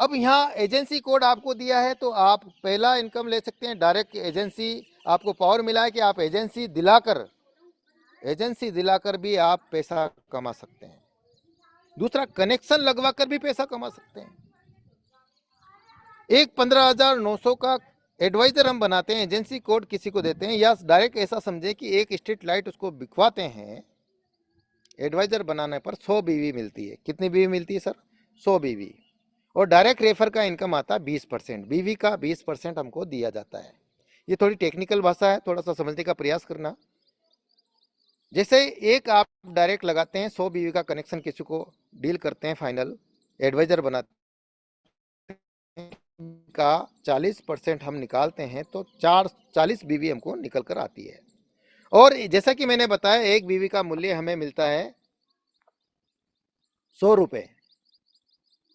अब यहाँ एजेंसी कोड आपको दिया है तो आप पहला इनकम ले सकते हैं डायरेक्ट एजेंसी। आपको पावर मिला है कि आप एजेंसी दिलाकर भी आप पैसा कमा सकते हैं। दूसरा, कनेक्शन लगवा कर भी पैसा कमा सकते हैं। एक 15,900 का एडवाइजर हम बनाते हैं, एजेंसी कोड किसी को देते हैं, या डायरेक्ट ऐसा समझे कि एक स्ट्रीट लाइट उसको बिकवाते हैं। एडवाइजर बनाने पर 100 बीवी मिलती है। कितनी बीवी मिलती है सर? 100 बीवी। और डायरेक्ट रेफर का इनकम आता है 20%, बीवी का 20% हमको दिया जाता है। ये थोड़ी टेक्निकल भाषा है, थोड़ा सा समझने का प्रयास करना। जैसे एक आप डायरेक्ट लगाते हैं, 100 बीवी का कनेक्शन किसी को डील करते हैं, फाइनल एडवाइजर बनाते का 40% हम निकालते हैं तो 40 बीवी हमको निकल कर आती है। और जैसा कि मैंने बताया, एक बीवी का मूल्य हमें मिलता है 100 रुपए।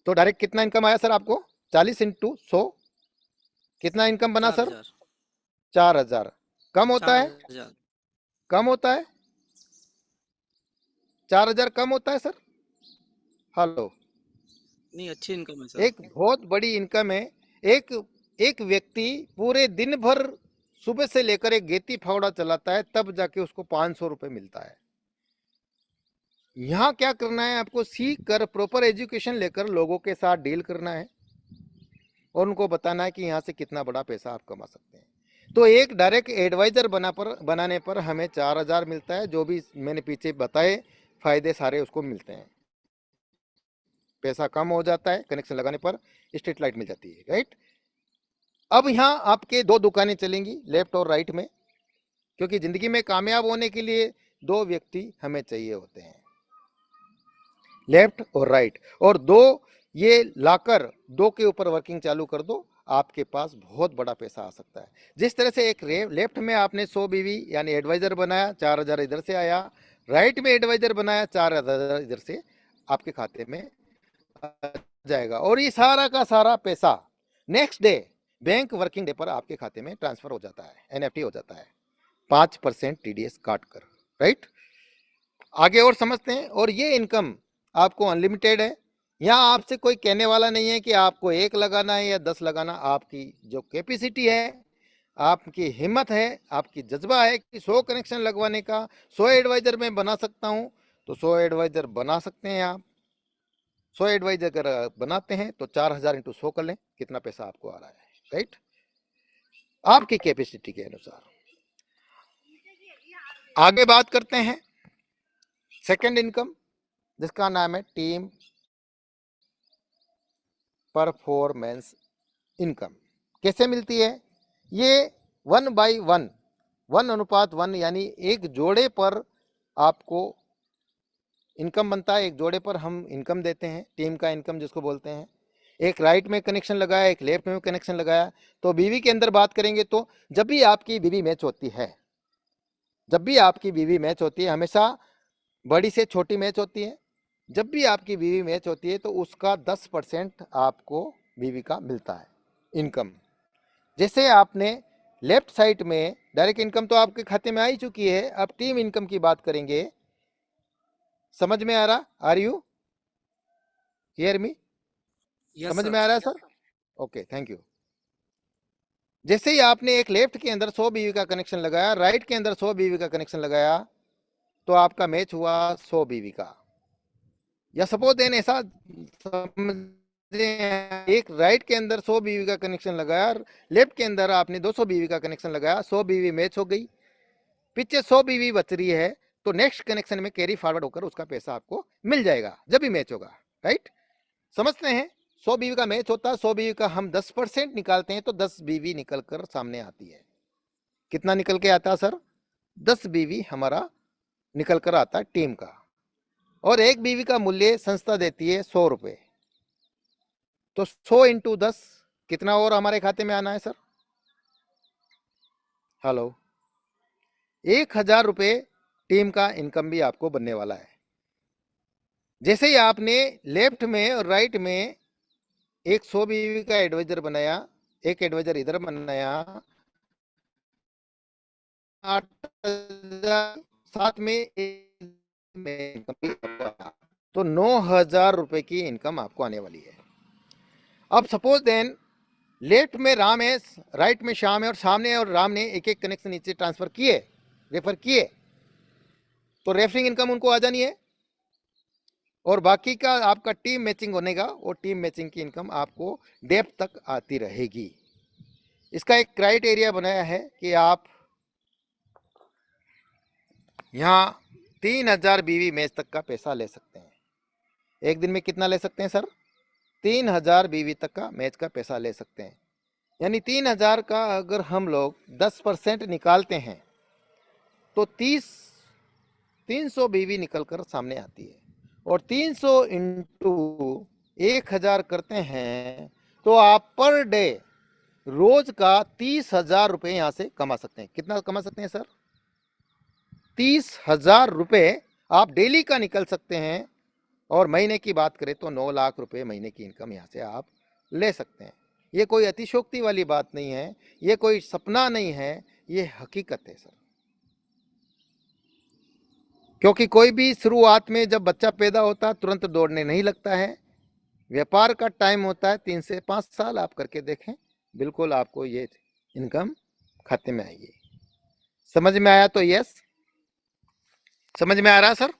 तो डायरेक्ट कितना इनकम आया सर आपको? 40 इंटू 100 कितना इनकम बना सर? 4,000। कम होता है, कम होता है, 4,000 कम होता है सर? हेलो, नहीं, अच्छी इनकम है सर। एक बहुत बड़ी इनकम है। एक व्यक्ति पूरे दिन भर सुबह से लेकर एक गेती फावड़ा चलाता है, तब जाके उसको 500 रुपए मिलता है। यहाँ क्या करना है, आपको सीख कर प्रॉपर एजुकेशन लेकर लोगों के साथ डील करना है और उनको बताना है कि यहाँ से कितना बड़ा पैसा आप कमा सकते हैं। तो एक डायरेक्ट एडवाइजर बनाने पर हमें 4,000 मिलता है। जो भी मैंने पीछे बताए फायदे सारे उसको मिलते हैं। पैसा कम हो जाता है, कनेक्शन लगाने पर स्ट्रीट लाइट मिल जाती है, राइट। अब यहाँ आपके 2 दुकानें चलेंगी, लेफ्ट और राइट में, क्योंकि जिंदगी में कामयाब होने के लिए 2 व्यक्ति हमें चाहिए होते हैं, लेफ्ट और राइट। और 2 ये लाकर 2 के ऊपर वर्किंग चालू कर दो, आपके पास बहुत बड़ा पैसा आ सकता है। जिस तरह से एक लेफ्ट में आपने 100 बीवी यानी एडवाइजर बनाया, 4,000 इधर से आया, राइट में एडवाइजर बनाया, 4,000 इधर से आपके खाते में आ जाएगा। और ये सारा का सारा पैसा next day bank working day पर आपके खाते में ट्रांसफर हो जाता है, एनएफटी हो जाता है, 5% टीडीएस काट कर, राइट। आगे और समझते हैं। और ये इनकम आपको अनलिमिटेड है। यहाँ आपसे कोई कहने वाला नहीं है कि आपको 1 लगाना है या 10 लगाना। आपकी जो कैपेसिटी है, आपकी हिम्मत है, आपकी जज्बा है कि 100 कनेक्शन लगवाने का, 100 एडवाइजर में बना सकता हूं, तो 100 एडवाइजर बना सकते हैं आप। 100 एडवाइजर अगर बनाते हैं तो 4,000 इंटू 100 कर लें, कितना पैसा आपको आ रहा है, राइट, आपकी कैपेसिटी के अनुसार। आगे बात करते हैं सेकंड इनकम, जिसका नाम है टीम परफॉर्मेंस इनकम। कैसे मिलती है? ये 1/1 1:1 यानी एक जोड़े पर आपको इनकम बनता है, एक जोड़े पर हम इनकम देते हैं, टीम का इनकम जिसको बोलते हैं। एक राइट में कनेक्शन लगाया, एक लेफ्ट में कनेक्शन लगाया। तो बीवी के अंदर बात करेंगे तो जब भी आपकी बीवी मैच होती है, जब भी आपकी बीवी मैच होती है, हमेशा बड़ी से छोटी मैच होती है। जब भी आपकी बीवी मैच होती है तो उसका 10% आपको बीवी का मिलता है इनकम। जैसे आपने लेफ्ट साइड में डायरेक्ट इनकम तो आपके खाते में आ ही चुकी है, अब टीम इनकम की बात करेंगे। समझ में आ रहा? Are you hear me? Yes समझ सर। में आ रहा है सर? Okay, thank you. जैसे ही आपने एक लेफ्ट के अंदर 100 बीवी का कनेक्शन लगाया, राइट के अंदर 100 बीवी का कनेक्शन लगाया, तो आपका मैच हुआ 100 बीवी का। या सपोज देन ऐसा समझे, एक राइट के अंदर 100 बीवी का कनेक्शन लगाया, लेफ्ट के अंदर आपने 200 बीवी का कनेक्शन लगाया, 100 बीवी मैच हो गई, पीछे 100 बीवी बच रही है, तो नेक्स्ट कनेक्शन में कैरी फॉरवर्ड होकर उसका पैसा आपको मिल जाएगा जब भी मैच होगा। राइट? समझते हैं? 100 बीवी का मैच होता है, 100 बीवी का हम 10% निकालते हैं तो 10 बीवी निकल कर सामने आती है। कितना निकल के आता है सर? 10 बीवी हमारा निकल कर आता है टीम का। और एक बीवी का मूल्य संस्था देती है 100 रुपए। तो 100 इंटू 10 कितना और हमारे खाते में आना है सर? हेलो, 1000 रुपए टीम का इनकम भी आपको बनने वाला है। जैसे ही आपने लेफ्ट में और राइट में एक 100 बीवी का एडवाइजर बनाया, एक एडवाइजर इधर बनाया, 8,000 साथ में तो 9,000 रुपए की इनकम आपको आने वाली है। अब सपोज देन लेफ्ट में राम है, राइट में श्याम है, और सामने और राम ने एक एक कनेक्शन नीचे ट्रांसफर किए, रेफर किए, तो रेफरिंग इनकम उनको आ जानी है। और बाकी का आपका टीम मैचिंग होने का, और टीम मैचिंग की इनकम आपको डेप्थ तक आती रहेगी। इसका एक क्राइटेरिया बनाया है कि आप यहां 3,000 बीवी मैच तक का पैसा ले सकते हैं। एक दिन में कितना ले सकते हैं सर? 3,000 बीवी तक का मैच का पैसा ले सकते हैं। यानी 3,000 का अगर हम लोग 10% निकालते हैं तो 300 बीवी निकलकर सामने आती है। और 300 इंटू 1,000 करते हैं तो आप पर डे रोज का 30,000 रुपए यहां से कमा सकते हैं। कितना कमा सकते हैं सर? 30,000 रुपए आप डेली का निकल सकते हैं। और महीने की बात करें तो 9 लाख रुपए महीने की इनकम यहां से आप ले सकते हैं। ये कोई अतिशोक्ति वाली बात नहीं है, ये कोई सपना नहीं है, ये हकीकत है सर। क्योंकि कोई भी शुरुआत में जब बच्चा पैदा होता है तुरंत दौड़ने नहीं लगता है। व्यापार का टाइम होता है 3 से 5 साल। आप करके देखें, बिल्कुल आपको ये इनकम खाते में आएगी। समझ में आया तो यस? समझ में आ रहा सर?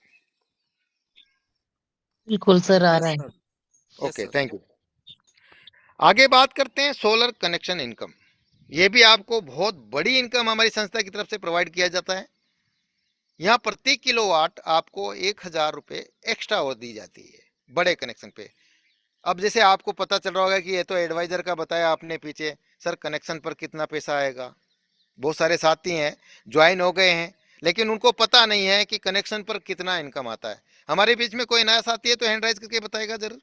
बिल्कुल सर, आ यस रहा है। सर। Okay, thank you. आगे बात करते हैं सोलर कनेक्शन इनकम। ये भी आपको बहुत बड़ी इनकम हमारी संस्था की तरफ से प्रोवाइड किया जाता है। यहाँ प्रति किलोवाट आपको 1,000 रुपए एक्स्ट्रा और दी जाती है बड़े कनेक्शन पे। अब जैसे आपको पता चल रहा होगा कि ये तो एडवाइजर का बताया आपने पीछे, सर कनेक्शन पर कितना पैसा आएगा। बहुत सारे साथी हैं ज्वाइन हो गए हैं, लेकिन उनको पता नहीं है कि कनेक्शन पर कितना इनकम आता है। हमारे बीच में कोई नया साथी है तो हैंड राइज करके बताएगा जरूर।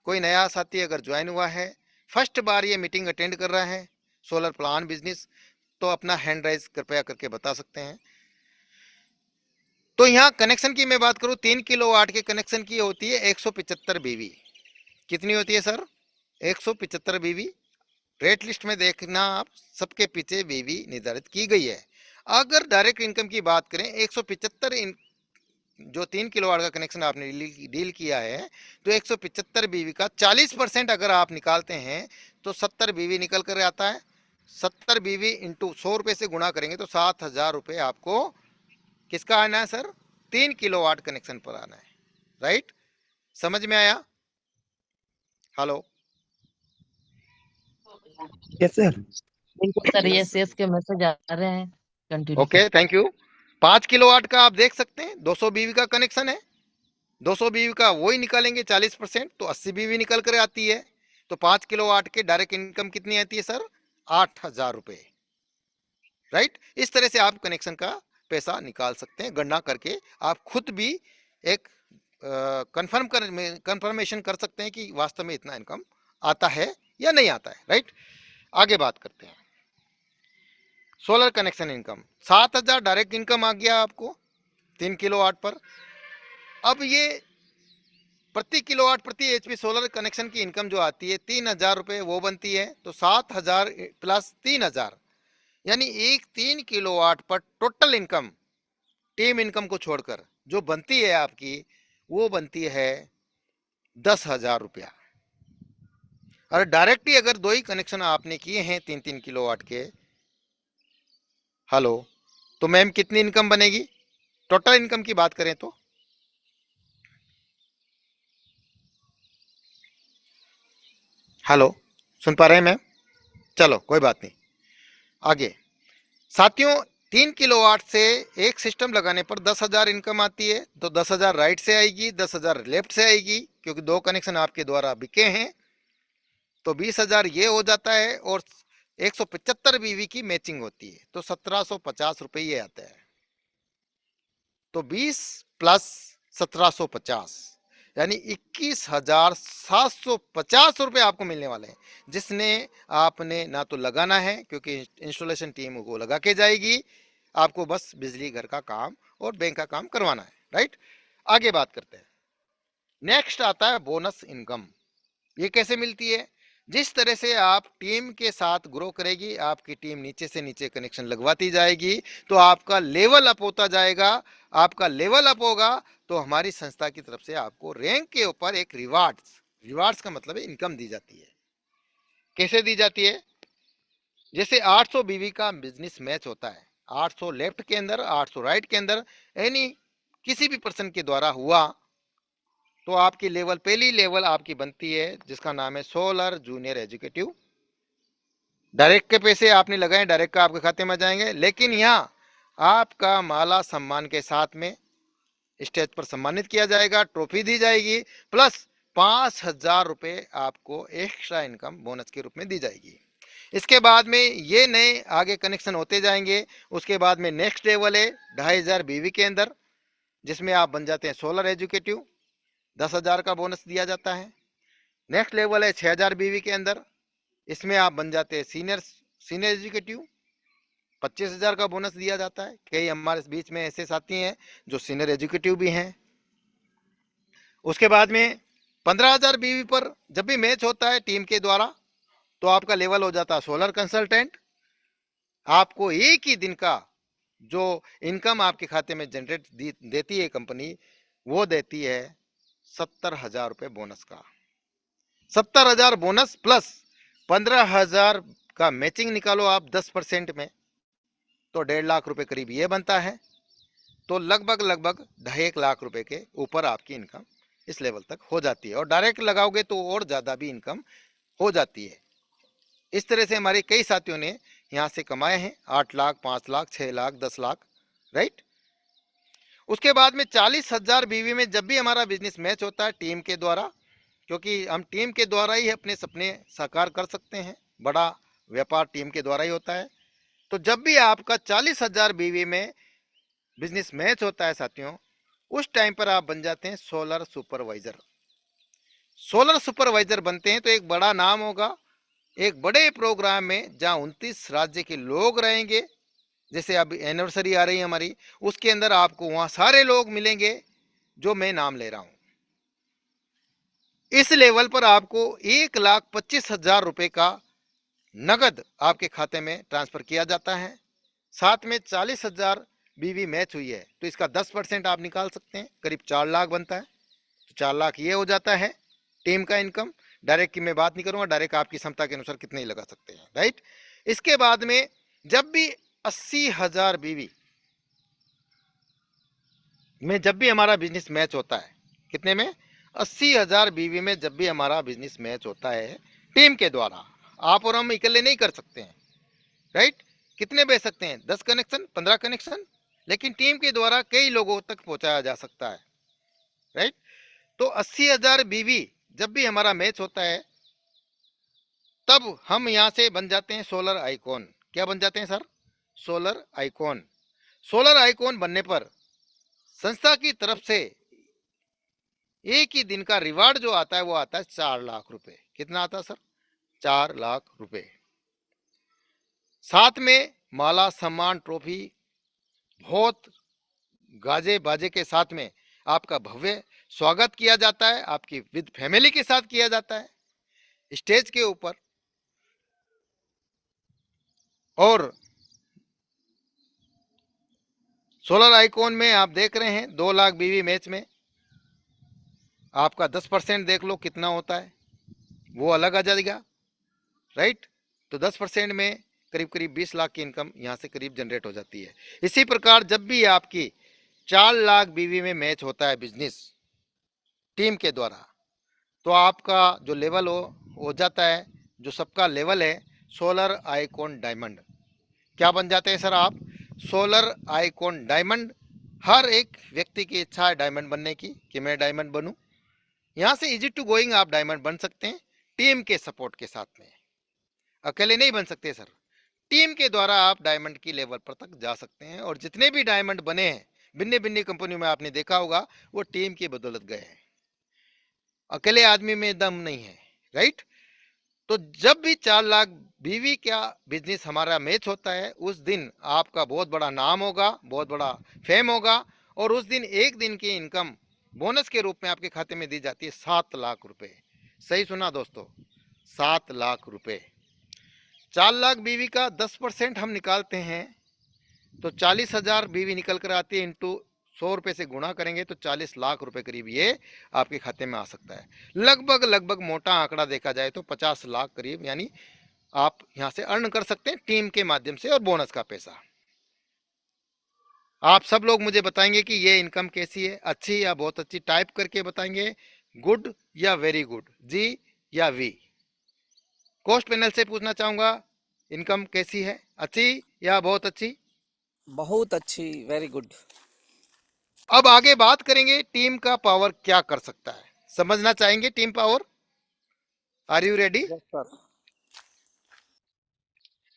कोई नया साथी अगर ज्वाइन हुआ है, फर्स्ट बार ये मीटिंग अटेंड कर रहा है सोलर प्लान बिजनेस, तो अपना हैंड राइज कृपया करके बता सकते हैं। तो यहाँ कनेक्शन की मैं बात करूं, 3 किलोवाट के कनेक्शन की होती है 175 बीवी। कितनी होती है सर? 175 बीवी। रेट लिस्ट में देखना आप, सबके पीछे बीवी निर्धारित की गई है। अगर डायरेक्ट इनकम की बात करें, 175 जो 3 किलोवाट का कनेक्शन आपने डील किया है, तो 175 बीवी का 40% अगर आप निकालते हैं तो 70 बीवी निकल कर आता है। 70 बीवी इंटू 100 रुपए से गुणा करेंगे तो 7,000 रुपए आपको किसका आना है सर? 3 किलोवाट कनेक्शन पर आना है। राइट? समझ में आया? Hello, yes sir. बिल्कुल सर, यस के मैसेज आ रहे हैं। Continue okay, thank you. 5 kilowatt का आप देख सकते हैं 200 बीवी का कनेक्शन है। 200 बीवी का वही निकालेंगे 40%, तो 80 बीवी निकल कर आती है। तो 5 किलोवाट के डायरेक्ट इनकम कितनी आती है सर? 8,000 रुपए, राइट। इस तरह से आप कनेक्शन का पैसा निकाल सकते हैं, गणना करके आप खुद भी एक कंफर्मेशन कर सकते हैं कि वास्तव में इतना इनकम आता है या नहीं आता है, राइट। आगे बात करते हैं solar connection income. 7,000 direct income आ गया आपको 3 किलोवाट पर। अब ये प्रति किलोवाट प्रति एचपी सोलर कनेक्शन की इनकम जो आती है 3,000 रुपए वो बनती है। तो 7,000 प्लस 3,000 यानी एक 3 किलोवाट पर टोटल इनकम टीम इनकम को छोड़कर जो बनती है आपकी, वो बनती है 10,000 रुपया। और डायरेक्टली अगर दो ही कनेक्शन आपने किए हैं 3-3 किलोवाट के, हेलो, तो मैम कितनी इनकम बनेगी? टोटल इनकम की बात करें तो हेलो, सुन पा रहे हैं मैम? चलो कोई बात नहीं, आगे। साथियों, 3 किलोवाट से एक सिस्टम लगाने पर 10,000 इनकम आती है। तो 10,000 राइट से आएगी, 10,000 लेफ्ट से आएगी, क्योंकि दो कनेक्शन आपके द्वारा बिके हैं। तो 20,000 ये हो जाता है और 175 बीवी की मैचिंग होती है, तो 1,750 रुपए ये आता है। तो 20 प्लस 1,750 यानी 21,750 रुपए आपको मिलने वाले हैं, जिसने आपने ना तो लगाना है, क्योंकि इंस्टॉलेशन टीम को लगा के जाएगी, आपको बस बिजली घर का काम और बैंक का काम करवाना है, राइट। आगे बात करते हैं। नेक्स्ट आता है बोनस इनकम। ये कैसे मिलती है? जिस तरह से आप टीम के साथ ग्रो करेगी, आपकी टीम नीचे से नीचे कनेक्शन लगवाती जाएगी, तो आपका लेवल अप होता जाएगा। आपका लेवल अप होगा तो हमारी संस्था की तरफ से आपको रैंक के ऊपर एक रिवार्ड्स का मतलब है इनकम दी जाती है। कैसे दी जाती है? जैसे 800 बीवी का बिजनेस मैच होता है, 800 लेफ्ट के अंदर, 800 राइट के अंदर, यानी किसी भी पर्सन के द्वारा हुआ, तो आपकी लेवल, पहली लेवल आपकी बनती है जिसका नाम है सोलर जूनियर एजुकेटिव। डायरेक्ट के पैसे आपने लगाए, डायरेक्ट का आपके खाते में जाएंगे, लेकिन यहाँ आपका माला सम्मान के साथ में स्टेज पर सम्मानित किया जाएगा, ट्रॉफी दी जाएगी, प्लस 5,000 रुपए आपको एक्स्ट्रा इनकम बोनस के रूप में दी जाएगी। इसके बाद में ये नए आगे कनेक्शन होते जाएंगे। उसके बाद में नेक्स्ट लेवल है 2,500 बीवी के अंदर, जिसमें आप बन जाते हैं सोलर एजुकेटिव, 10,000 का बोनस दिया जाता है। नेक्स्ट लेवल है 6,000 बीवी के अंदर, इसमें आप बन जाते हैं सीनियर एजुकेटिव, 25,000 का बोनस दिया जाता है। कई हमारे बीच में ऐसे साथी हैं जो सीनियर एजुकेटिव भी हैं। उसके बाद में 15,000 बीवी पर जब भी मैच होता है टीम के द्वारा, तो आपका लेवल हो जाता है सोलर कंसल्टेंट। आपको एक ही दिन का जो इनकम आपके खाते में जनरेट देती है कंपनी, वो देती है 70,000 रुपए बोनस का। 70,000 बोनस प्लस 15,000 का मैचिंग निकालो आप 10% में, तो 1.5 लाख रुपए करीब ये बनता है। तो लगभग 2.5 लाख रुपए के ऊपर आपकी इनकम इस लेवल तक हो जाती है। और डायरेक्ट लगाओगे तो और ज्यादा भी इनकम हो जाती है। इस तरह से हमारे कई साथियों ने यहां से कमाए हैं 8 लाख, 5 लाख, 6 लाख, 10 लाख, राइट। उसके बाद में 40,000 बीवी में जब भी हमारा बिजनेस मैच होता है टीम के द्वारा, क्योंकि हम टीम के द्वारा ही अपने सपने साकार कर सकते हैं, बड़ा व्यापार टीम के द्वारा ही होता है। तो जब भी आपका 40,000 बीवी में बिजनेस मैच होता है साथियों, उस टाइम पर आप बन जाते हैं सोलर सुपरवाइजर। सोलर सुपरवाइजर बनते हैं तो एक बड़ा नाम होगा, एक बड़े प्रोग्राम में जहां 29 राज्य के लोग रहेंगे। जैसे अब एनिवर्सरी आ रही है हमारी, उसके अंदर आपको वहां सारे लोग मिलेंगे जो मैं नाम ले रहा हूं। इस लेवल पर आपको 1,25,000 रुपए का नगद आपके खाते में ट्रांसफर किया जाता है। साथ में 40,000 बीवी मैच हुई है, तो इसका 10% आप निकाल सकते हैं, करीब 4 लाख बनता है। तो 4 लाख ये हो जाता है टीम का इनकम। डायरेक्ट की मैं बात नहीं करूंगा, डायरेक्ट आपकी क्षमता के अनुसार कितने ही लगा सकते हैं, राइट। इसके बाद में जब भी 80,000 बीवी में जब भी हमारा बिजनेस मैच होता है, कितने में? 80,000 बीवी में जब भी हमारा बिजनेस मैच होता है टीम के द्वारा, आप और हम अकेले नहीं कर सकते हैं, राइट। कितने बेच सकते हैं? 10 कनेक्शन, 15 कनेक्शन, लेकिन टीम के द्वारा कई लोगों तक पहुंचाया जा सकता है, राइट। तो 80,000 बीवी जब भी हमारा मैच होता है तब हम यहां से बन जाते हैं सोलर आइकॉन। क्या बन जाते हैं sir? Solar icon. Solar icon बनने पर संस्था की तरफ से एक ही दिन का रिवार्ड जो आता है वो आता है 4 लाख रुपए। कितना आता है सर? 4 लाख रुपए। साथ में माला, सम्मान, ट्रॉफी, बहुत गाजे बाजे के साथ में आपका भव्य स्वागत किया जाता है, आपकी विद फैमिली के साथ किया जाता है स्टेज के ऊपर। और सोलर आइकॉन में आप देख रहे हैं 2 लाख बीवी मैच में आपका 10% देख लो कितना होता है, वो अलग आ जाएगा, राइट। तो 10% में करीब करीब 20 लाख की इनकम यहां से करीब जनरेट हो जाती है। इसी प्रकार जब भी आपकी 4 लाख बीवी में मैच होता है बिजनेस टीम के द्वारा, तो आपका जो लेवल हो जाता है, जो सबका लेवल है सोलर आइकॉन डायमंड। क्या बन जाते हैं सर आप? Solar icon diamond. हर एक व्यक्ति की इच्छा है डायमंड बनने की कि मैं डायमंड बनूं। यहां से इजी टू गोइंग आप डायमंड बन सकते हैं टीम के सपोर्ट के साथ में। अकेले नहीं बन सकते सर, टीम के द्वारा आप डायमंड की लेवल पर तक जा सकते हैं। और जितने भी डायमंड बने हैं भिन्न भिन्न कंपनियों में आपने देखा होगा, वो टीम की बदौलत गए हैं, अकेले आदमी में दम नहीं है, राइट। तो जब भी 4 लाख बीवी का बिजनेस हमारा मैच होता है, उस दिन आपका बहुत बड़ा नाम होगा, बहुत बड़ा फेम होगा। और उस दिन एक दिन की इनकम बोनस के रूप में आपके खाते में दी जाती है 7 लाख रुपए। सही सुना दोस्तों, 7 लाख रुपए। 4 लाख बीवी का 10% हम निकालते हैं तो 40,000 बीवी निकल कर आती है। इंटू 100 रुपए से गुणा करेंगे तो 40 लाख रुपए करीब ये आपके खाते में आ सकता है। लगभग लगभग मोटा आंकड़ा देखा जाए तो 50 लाख करीब, यानी आप यहां से अर्न कर सकते हैं टीम के माध्यम से और बोनस का पैसा। आप सब लोग मुझे बताएंगे कि ये इनकम कैसी है, अच्छी या बहुत अच्छी। टाइप करके बताएंगे गुड या वेरी गुड, जी या वी। कोस्ट पैनल से पूछना चाहूंगा, इनकम कैसी है, अच्छी या बहुत अच्छी? बहुत अच्छी, वेरी गुड। अब आगे बात करेंगे टीम का पावर क्या कर सकता है, समझना चाहेंगे team power. Are you ready? Yes sir.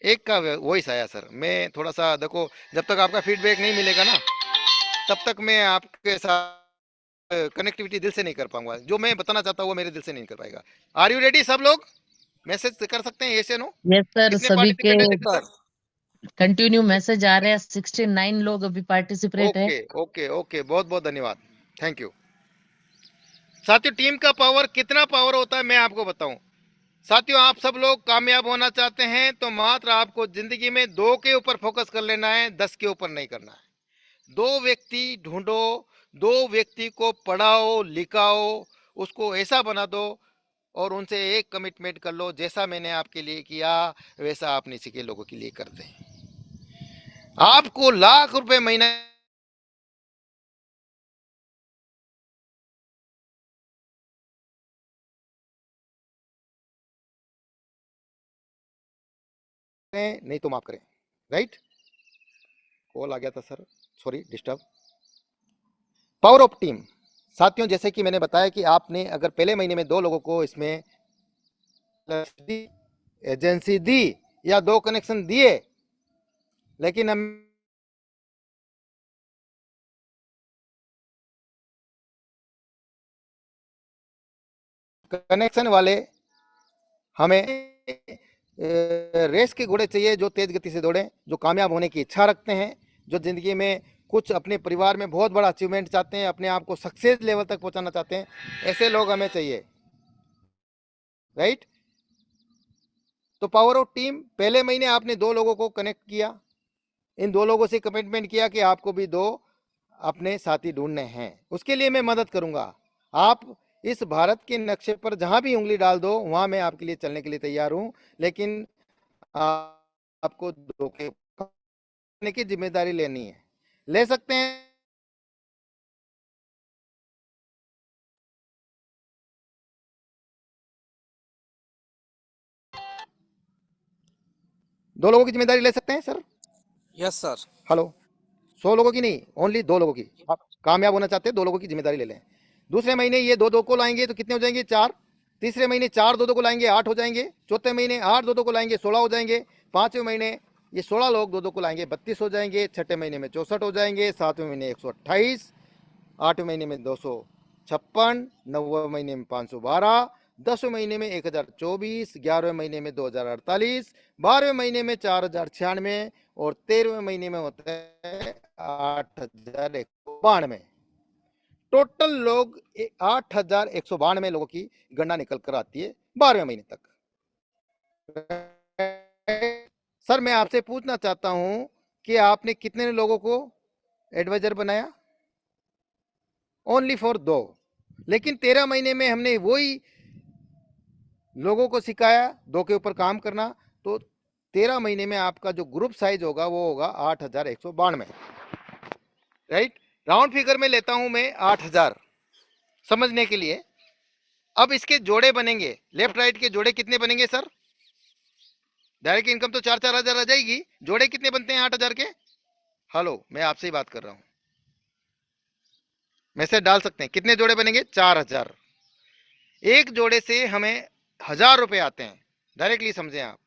एक का वॉइस आया सर, मैं थोड़ा सा देखो, जब तक आपका फीडबैक नहीं मिलेगा ना तब तक मैं आपके साथ कनेक्टिविटी दिल से नहीं कर पाऊंगा। जो मैं बताना चाहता हूँ वो मेरे दिल से नहीं कर पाएगा। Are you ready? सब लोग मैसेज कर सकते हैं, यस या नो? यस सर, कितने सभी के पार्टिसिपेंट है देखो सर, सर। कंटिन्यू मैसेज आ रहे हैं। 69 लोग अभी पार्टिसिपेट है। ओके ओके ओके, बहुत बहुत धन्यवाद, थैंक यू। साथियों, टीम का पावर कितना पावर होता है मैं आपको बताऊं। साथियों, आप सब लोग कामयाब होना चाहते हैं तो मात्र आपको जिंदगी में 2 के ऊपर फोकस कर लेना है, 10 के ऊपर नहीं करना है। 2 व्यक्ति ढूंढो, 2 व्यक्ति को पढ़ाओ लिखाओ, उसको ऐसा बना दो और उनसे एक कमिटमेंट कर लो, जैसा मैंने आपके लिए किया वैसा आप नीचे के लोगों के लिए कर दें। आपको लाख रुपए महीना नहीं तो माफ करें, राइट। कॉल आ गया था sir, sorry disturb. Power of team. साथियों, जैसे कि मैंने बताया कि आपने अगर पहले महीने में 2 लोगों को इसमें एजेंसी दी या 2 कनेक्शन दिए, लेकिन हम कनेक्शन वाले हमें रेस के घोड़े चाहिए जो तेज गति से दौड़े, जो कामयाब होने की इच्छा रखते हैं, जो जिंदगी में कुछ अपने परिवार में बहुत बड़ा अचीवमेंट चाहते हैं, अपने आप को सक्सेस लेवल तक पहुंचाना चाहते हैं, ऐसे लोग हमें चाहिए, राइट। तो पावर ऑफ टीम, पहले महीने आपने 2 लोगों को कनेक्ट किया, इन 2 लोगों से कमिटमेंट किया कि आपको भी 2 अपने साथी ढूंढने हैं, उसके लिए मैं मदद करूंगा। आप इस भारत के नक्शे पर जहां भी उंगली डाल दो वहां मैं आपके लिए चलने के लिए तैयार हूं, लेकिन आपको धोखे करने की जिम्मेदारी लेनी है। ले सकते हैं? दो लोगों की जिम्मेदारी ले सकते हैं सर? Yes sir. हेलो, 100 लोगों की नहीं, ओनली 2 लोगों की। आप कामयाब होना चाहते हैं, 2 लोगों की जिम्मेदारी ले लें। दूसरे महीने ये 2 को लाएंगे तो कितने हो जाएंगे? 4। तीसरे महीने 4 2 2 को लाएंगे 8 हो जाएंगे, चौथे महीने 8 2 2 को लाएंगे 16 हो जाएंगे, पांचवें महीने ये 16 लोग 2 2 को लाएंगे 32 हो जाएंगे, छठे महीने में 64 हो जाएंगे, सातवें महीने 128, आठवें महीने में 256, नौवें महीने में 512, 10वें महीने में 1024, 11वें महीने में 2048, 12वें महीने में 4096 और 13वें महीने में होता है 8192। टोटल लोग 8192 लोगों की गणना निकल कर आती है 12वें महीने तक। सर मैं आपसे पूछना चाहता हूं कि आपने कितने लोगों को एडवाइजर बनाया? ओनली फॉर 2, लेकिन 13 महीने में हमने वही लोगों को सिखाया 2 के ऊपर काम करना, तो 13 महीने में आपका जो ग्रुप साइज होगा वो होगा 8192, राइट। राउंड फिगर में लेता हूं मैं 8000 समझने के लिए। अब इसके जोड़े बनेंगे, लेफ्ट राइट के जोड़े कितने बनेंगे सर? डायरेक्ट इनकम तो 4-4 हजार आ जाएगी, जोड़े कितने बनते हैं 8000 के? हेलो, मैं आपसे ही बात कर रहा हूं, मैसेज डाल सकते हैं। कितने जोड़े बनेंगे? 4000। एक जोड़े से हमें 1000 रुपए आते हैं, डायरेक्टली समझें आप।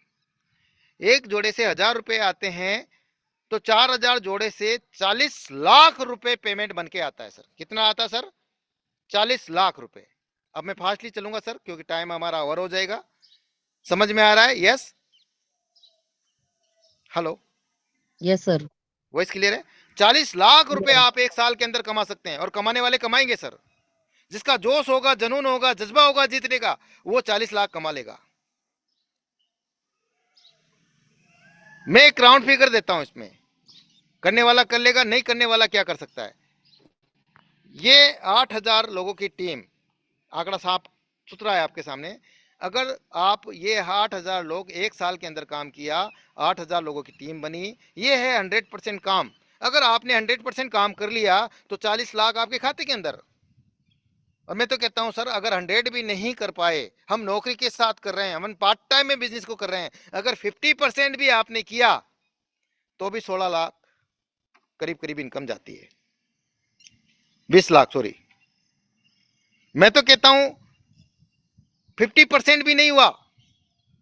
एक जोड़े से 1000 रुपए आते हैं तो 4000 जोड़े से 40 लाख रुपए पेमेंट बन के आता है सर। कितना आता है सर? 40 लाख रुपए। अब मैं फास्टली चलूंगा सर क्योंकि टाइम हमारा ओवर हो जाएगा। समझ में आ रहा है? Yes, hello, Yes, sir. Voice clear है? 40 लाख रुपए आप एक साल के अंदर कमा सकते हैं, और कमाने वाले कमाएंगे सर। जिसका जोश होगा, जुनून होगा, जज्बा होगा जीतने का, वो 40 लाख कमा लेगा। मैं एक राउंड फिगर देता हूं इसमें, करने वाला कर लेगा, नहीं करने वाला क्या कर सकता है। ये 8000 लोगों की टीम, आंकड़ा साफ सुथरा है आपके सामने। अगर आप ये 8000 लोग एक साल के अंदर काम किया, 8000 लोगों की टीम बनी, ये है 100% काम। अगर आपने 100% काम कर लिया तो 40 लाख आपके खाते के अंदर। और मैं तो कहता हूं सर, अगर 100 भी नहीं कर पाए, हम नौकरी के साथ कर रहे हैं, हम पार्ट टाइम में बिजनेस को कर रहे हैं, अगर 50% भी आपने किया तो भी 16 लाख करीब करीब इनकम जाती है, 20 लाख सॉरी। मैं तो कहता हूं 50% भी नहीं हुआ,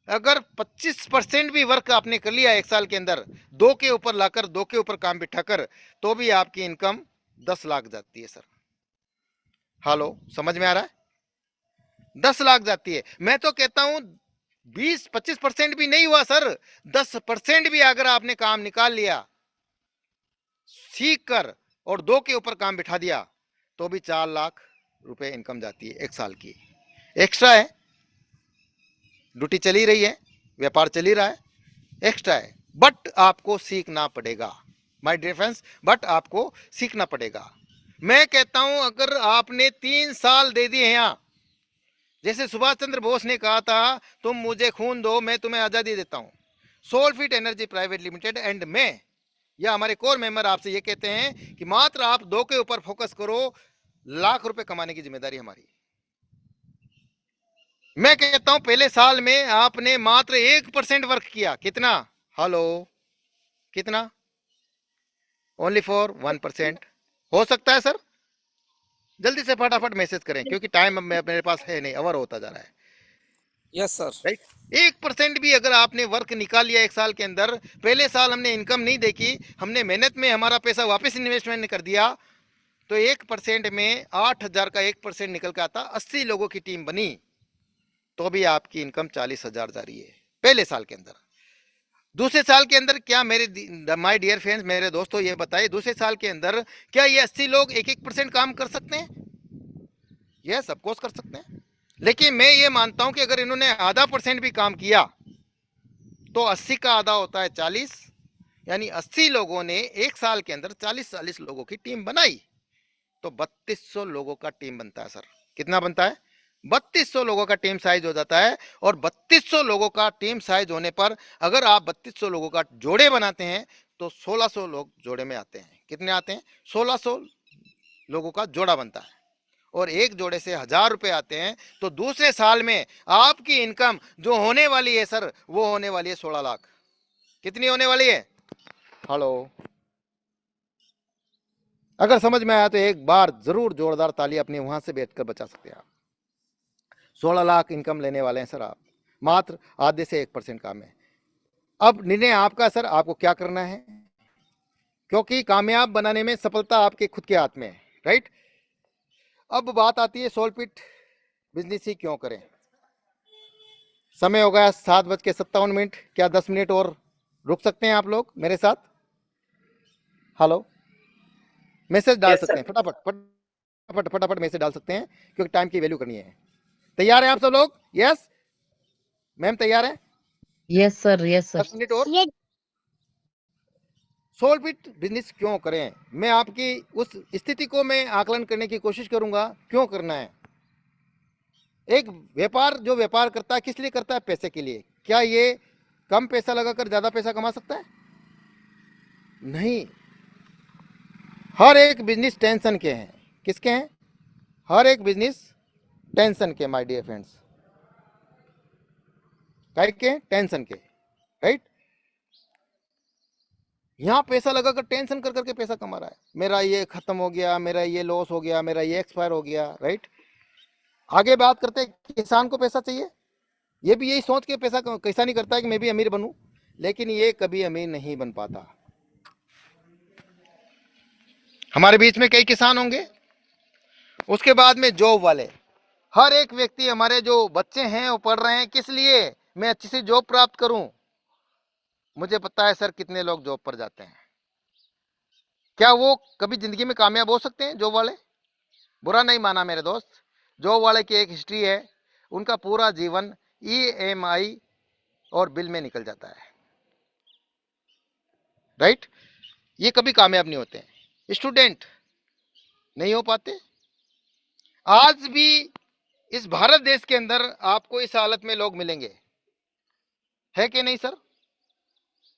अगर 25% भी वर्क आपने कर लिया एक साल के अंदर, 2 के ऊपर लाकर, 2 के ऊपर काम बिठाकर, तो भी आपकी इनकम 10 लाख जाती है सर। हेलो, समझ में आ रहा है? 10 लाख जाती है। मैं तो कहता हूं 20-25% भी नहीं हुआ सर, 10% भी अगर आपने काम निकाल लिया सीख कर और 2 के ऊपर काम बिठा दिया, तो भी 4 लाख रुपए इनकम जाती है एक साल की। एक्स्ट्रा है, ड्यूटी चली रही है, व्यापार चली रहा है, एक्स्ट्रा है, बट आपको सीखना पड़ेगा माय डियर फ्रेंड्स, बट आपको सीखना पड़ेगा। मैं कहता हूं अगर आपने 3 साल दे दिए हैं, यहां जैसे सुभाष चंद्र बोस ने कहा था, तुम मुझे खून दो मैं तुम्हें आजादी देता हूं। सोलफिट एनर्जी प्राइवेट लिमिटेड एंड मैं, या हमारे कोर मेंबर आपसे ये कहते हैं कि मात्र आप 2 के ऊपर फोकस करो, लाख रुपए कमाने की जिम्मेदारी हमारी। मैं कहता हूं पहले साल में आपने मात्र 1% वर्क किया, कितना? हेलो, कितना? Only for 1%। हो सकता है सर? जल्दी से फटाफट मैसेज करें क्योंकि टाइम अब मेरे पास है नहीं, ओवर होता जा रहा है, Yes, sir. राइट। 1% भी अगर आपने वर्क निकाल लिया एक साल के अंदर, पहले साल हमने इनकम नहीं देखी, हमने मेहनत में हमारा पैसा वापस इन्वेस्टमेंट कर दिया, तो 1% में 8000 का 1% निकल के आता, 80 लोगों की टीम बनी, तो भी आपकी इनकम 40,000 जा रही है पहले साल के अंदर। दूसरे साल के अंदर क्या मेरे माय डियर फ्रेंड्स, मेरे दोस्तों ये बताइए, दूसरे साल के अंदर क्या ये 80 लोग 1-1% काम कर सकते हैं? यस, ऑफ कोर्स कर सकते हैं, लेकिन मैं ये मानता हूं कि अगर इन्होंने आधा % भी काम किया तो 80 का आधा होता है 40, यानी 80 लोगों ने एक साल के अंदर 40-40 लोगों की टीम बनाई, तो 3200 लोगों का टीम बनता है सर। कितना बनता है? 3200 लोगों का टीम साइज हो जाता है। और 3200 लोगों का टीम साइज होने पर अगर आप 3200 लोगों का जोड़े बनाते हैं तो 1600 लोग जोड़े में आते हैं। कितने आते हैं? 1600 लोगों का जोड़ा बनता है, और एक जोड़े से 1000 रुपए आते हैं। तो दूसरे साल में आपकी इनकम जो होने वाली है सर, वो होने वाली है 16 लाख। कितनी होने वाली है? हेलो, अगर समझ में आया तो एक बार जरूर जोरदार ताली अपनी वहां से बैठकर बचा सकते हैं आप। 16 लाख इनकम लेने वाले हैं सर आप, मात्र आधे से 1% काम है। अब निर्णय आपका सर, आपको क्या करना है, क्योंकि कामयाब बनाने में सफलता आपके खुद के हाथ में है, राइट। अब बात आती है सोलपिट बिजनेस ही क्यों करें। समय हो गया 7:57, क्या 10 मिनट और रुक सकते हैं आप लोग मेरे साथ? हेलो, मैसेज डाल Yes, सकते sir. हैं, फटाफट फटाफट मैसेज डाल सकते हैं, क्योंकि टाइम की वैल्यू करनी है। तैयार हैं आप सब लोग? यस मैम, तैयार है? Yes, sir. Yes, sir. 10 minute और। सोलपिट बिजनेस क्यों करें, मैं आपकी उस स्थिति को मैं आकलन करने की कोशिश करूंगा, क्यों करना है। एक व्यापार जो व्यापार करता है किस लिए करता है? पैसे के लिए। क्या ये कम पैसा लगाकर ज्यादा पैसा कमा सकता है? नहीं। हर एक बिजनेस टेंशन के हैं। किसके हैं? हर एक बिजनेस टेंशन के, माय डियर फ्रेंड्स। काय के? टेंशन के, राइट। यहां पैसा लगाकर टेंशन कर करके पैसा कमा रहा है, मेरा ये खत्म हो गया, मेरा ये लॉस हो गया, मेरा ये एक्सपायर हो गया, राइट। आगे बात करते हैं, किसान को पैसा चाहिए, ये भी यही सोच के पैसा कैसा नहीं करता है कि मैं भी अमीर बनूं, लेकिन ये कभी अमीर नहीं बन पाता। हमारे बीच में कई किसान होंगे। उसके बाद में जॉब वाले, हर एक व्यक्ति, हमारे जो बच्चे हैं वो पढ़ रहे हैं, किस लिए? मैं अच्छी सी जॉब प्राप्त करूं। मुझे पता है सर कितने लोग जॉब पर जाते हैं, क्या वो कभी जिंदगी में कामयाब हो सकते हैं? जॉब वाले, बुरा नहीं माना मेरे दोस्त, जॉब वाले की एक हिस्ट्री है, उनका पूरा जीवन EMI और बिल में निकल जाता है, राइट। ये कभी कामयाब नहीं होते हैं, स्टूडेंट नहीं हो पाते। आज भी इस भारत देश के अंदर आपको इस हालत में लोग मिलेंगे, है कि नहीं सर?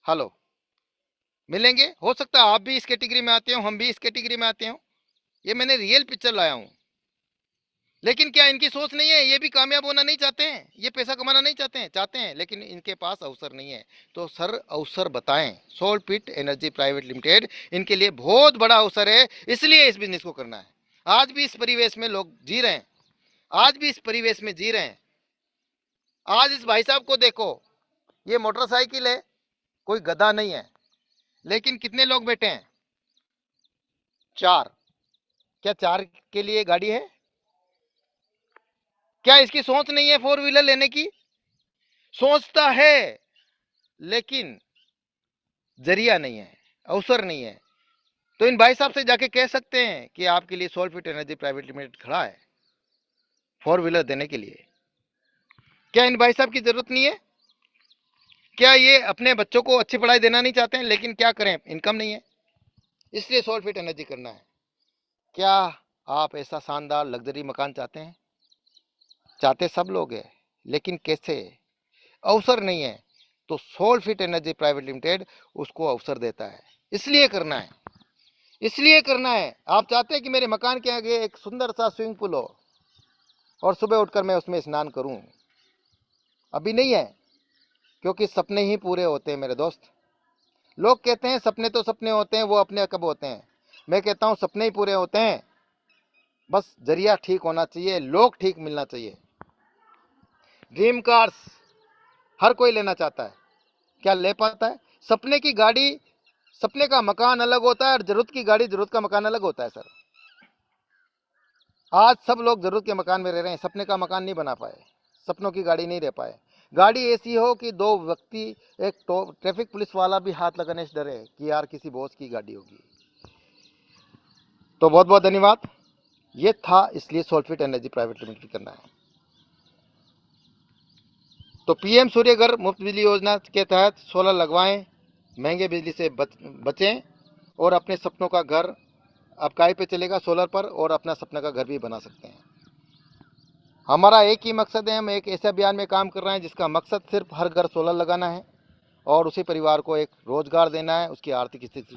हेलो, मिलेंगे। हो सकता है आप भी इस कैटेगरी में आते हो, हम भी इस कैटेगरी में आते हो, ये मैंने रियल पिक्चर लाया हूं। लेकिन क्या इनकी सोच नहीं है, ये भी कामयाब होना नहीं चाहते हैं, ये पैसा कमाना नहीं चाहते हैं? चाहते हैं, लेकिन इनके पास अवसर नहीं है। तो सर अवसर बताएं। सोलपिट एनर्जी प्राइवेट लिमिटेड इनके लिए बहुत बड़ा अवसर है, इसलिए इस बिजनेस को करना है। आज भी इस परिवेश में लोग जी रहे हैं, आज भी इस परिवेश में जी रहे हैं। आज इस भाई साहब को देखो, ये मोटरसाइकिल है, कोई गधा नहीं है, लेकिन कितने लोग बैठे हैं? 4। क्या 4 के लिए गाड़ी है? क्या इसकी सोच नहीं है 4 व्हीलर लेने की? सोचता है, लेकिन जरिया नहीं है, अवसर नहीं है। तो इन भाई साहब से जाके कह सकते हैं कि आपके लिए सोलपिट एनर्जी प्राइवेट लिमिटेड खड़ा है 4 व्हीलर देने के लिए। क्या इन भाई साहब की जरूरत नहीं है? क्या ये अपने बच्चों को अच्छी पढ़ाई देना नहीं चाहते हैं? लेकिन क्या करें, इनकम नहीं है, इसलिए सोलपिट एनर्जी करना है। क्या आप ऐसा शानदार लग्जरी मकान चाहते हैं? चाहते सब लोग हैं, लेकिन कैसे? अवसर नहीं है। तो सोलपिट एनर्जी प्राइवेट लिमिटेड उसको अवसर देता है, इसलिए करना है, इसलिए करना है। आप चाहते हैं कि मेरे मकान के आगे एक सुंदर सा स्विमिंग पूल हो और सुबह उठकर मैं उसमें स्नान करूं। अभी नहीं है, क्योंकि सपने ही पूरे होते हैं मेरे दोस्त। लोग कहते हैं सपने तो सपने होते हैं, वो अपने कब होते हैं। मैं कहता हूं सपने ही पूरे होते हैं, बस जरिया ठीक होना चाहिए, लोग ठीक मिलना चाहिए। ड्रीम कार्स हर कोई लेना चाहता है, क्या ले पाता है? सपने की गाड़ी, सपने का मकान अलग होता है, और जरूरत की गाड़ी, जरूरत का मकान अलग होता है सर। आज सब लोग जरूरत के मकान में रह रहे हैं, सपने का मकान नहीं बना पाए, सपनों की गाड़ी नहीं रह पाए। गाड़ी ऐसी हो कि 2 व्यक्ति, एक ट्रैफिक पुलिस वाला भी हाथ लगाने से डरे कि यार किसी बॉस की गाड़ी होगी। तो बहुत बहुत धन्यवाद। ये था, इसलिए सोलपिट एनर्जी प्राइवेट लिमिटेड करना है। तो PM सूर्यघर मुफ्त बिजली योजना के तहत सोलर लगवाएं, महंगे बिजली से बचें, और अपने सपनों का घर अब काय पे चलेगा? सोलर पर, और अपना सपना का घर भी बना सकते हैं। हमारा एक ही मकसद है, हम एक ऐसे अभियान में काम कर रहे हैं जिसका मकसद सिर्फ हर घर सोलर लगाना है और उसी परिवार को एक रोजगार देना है, उसकी आर्थिक स्थिति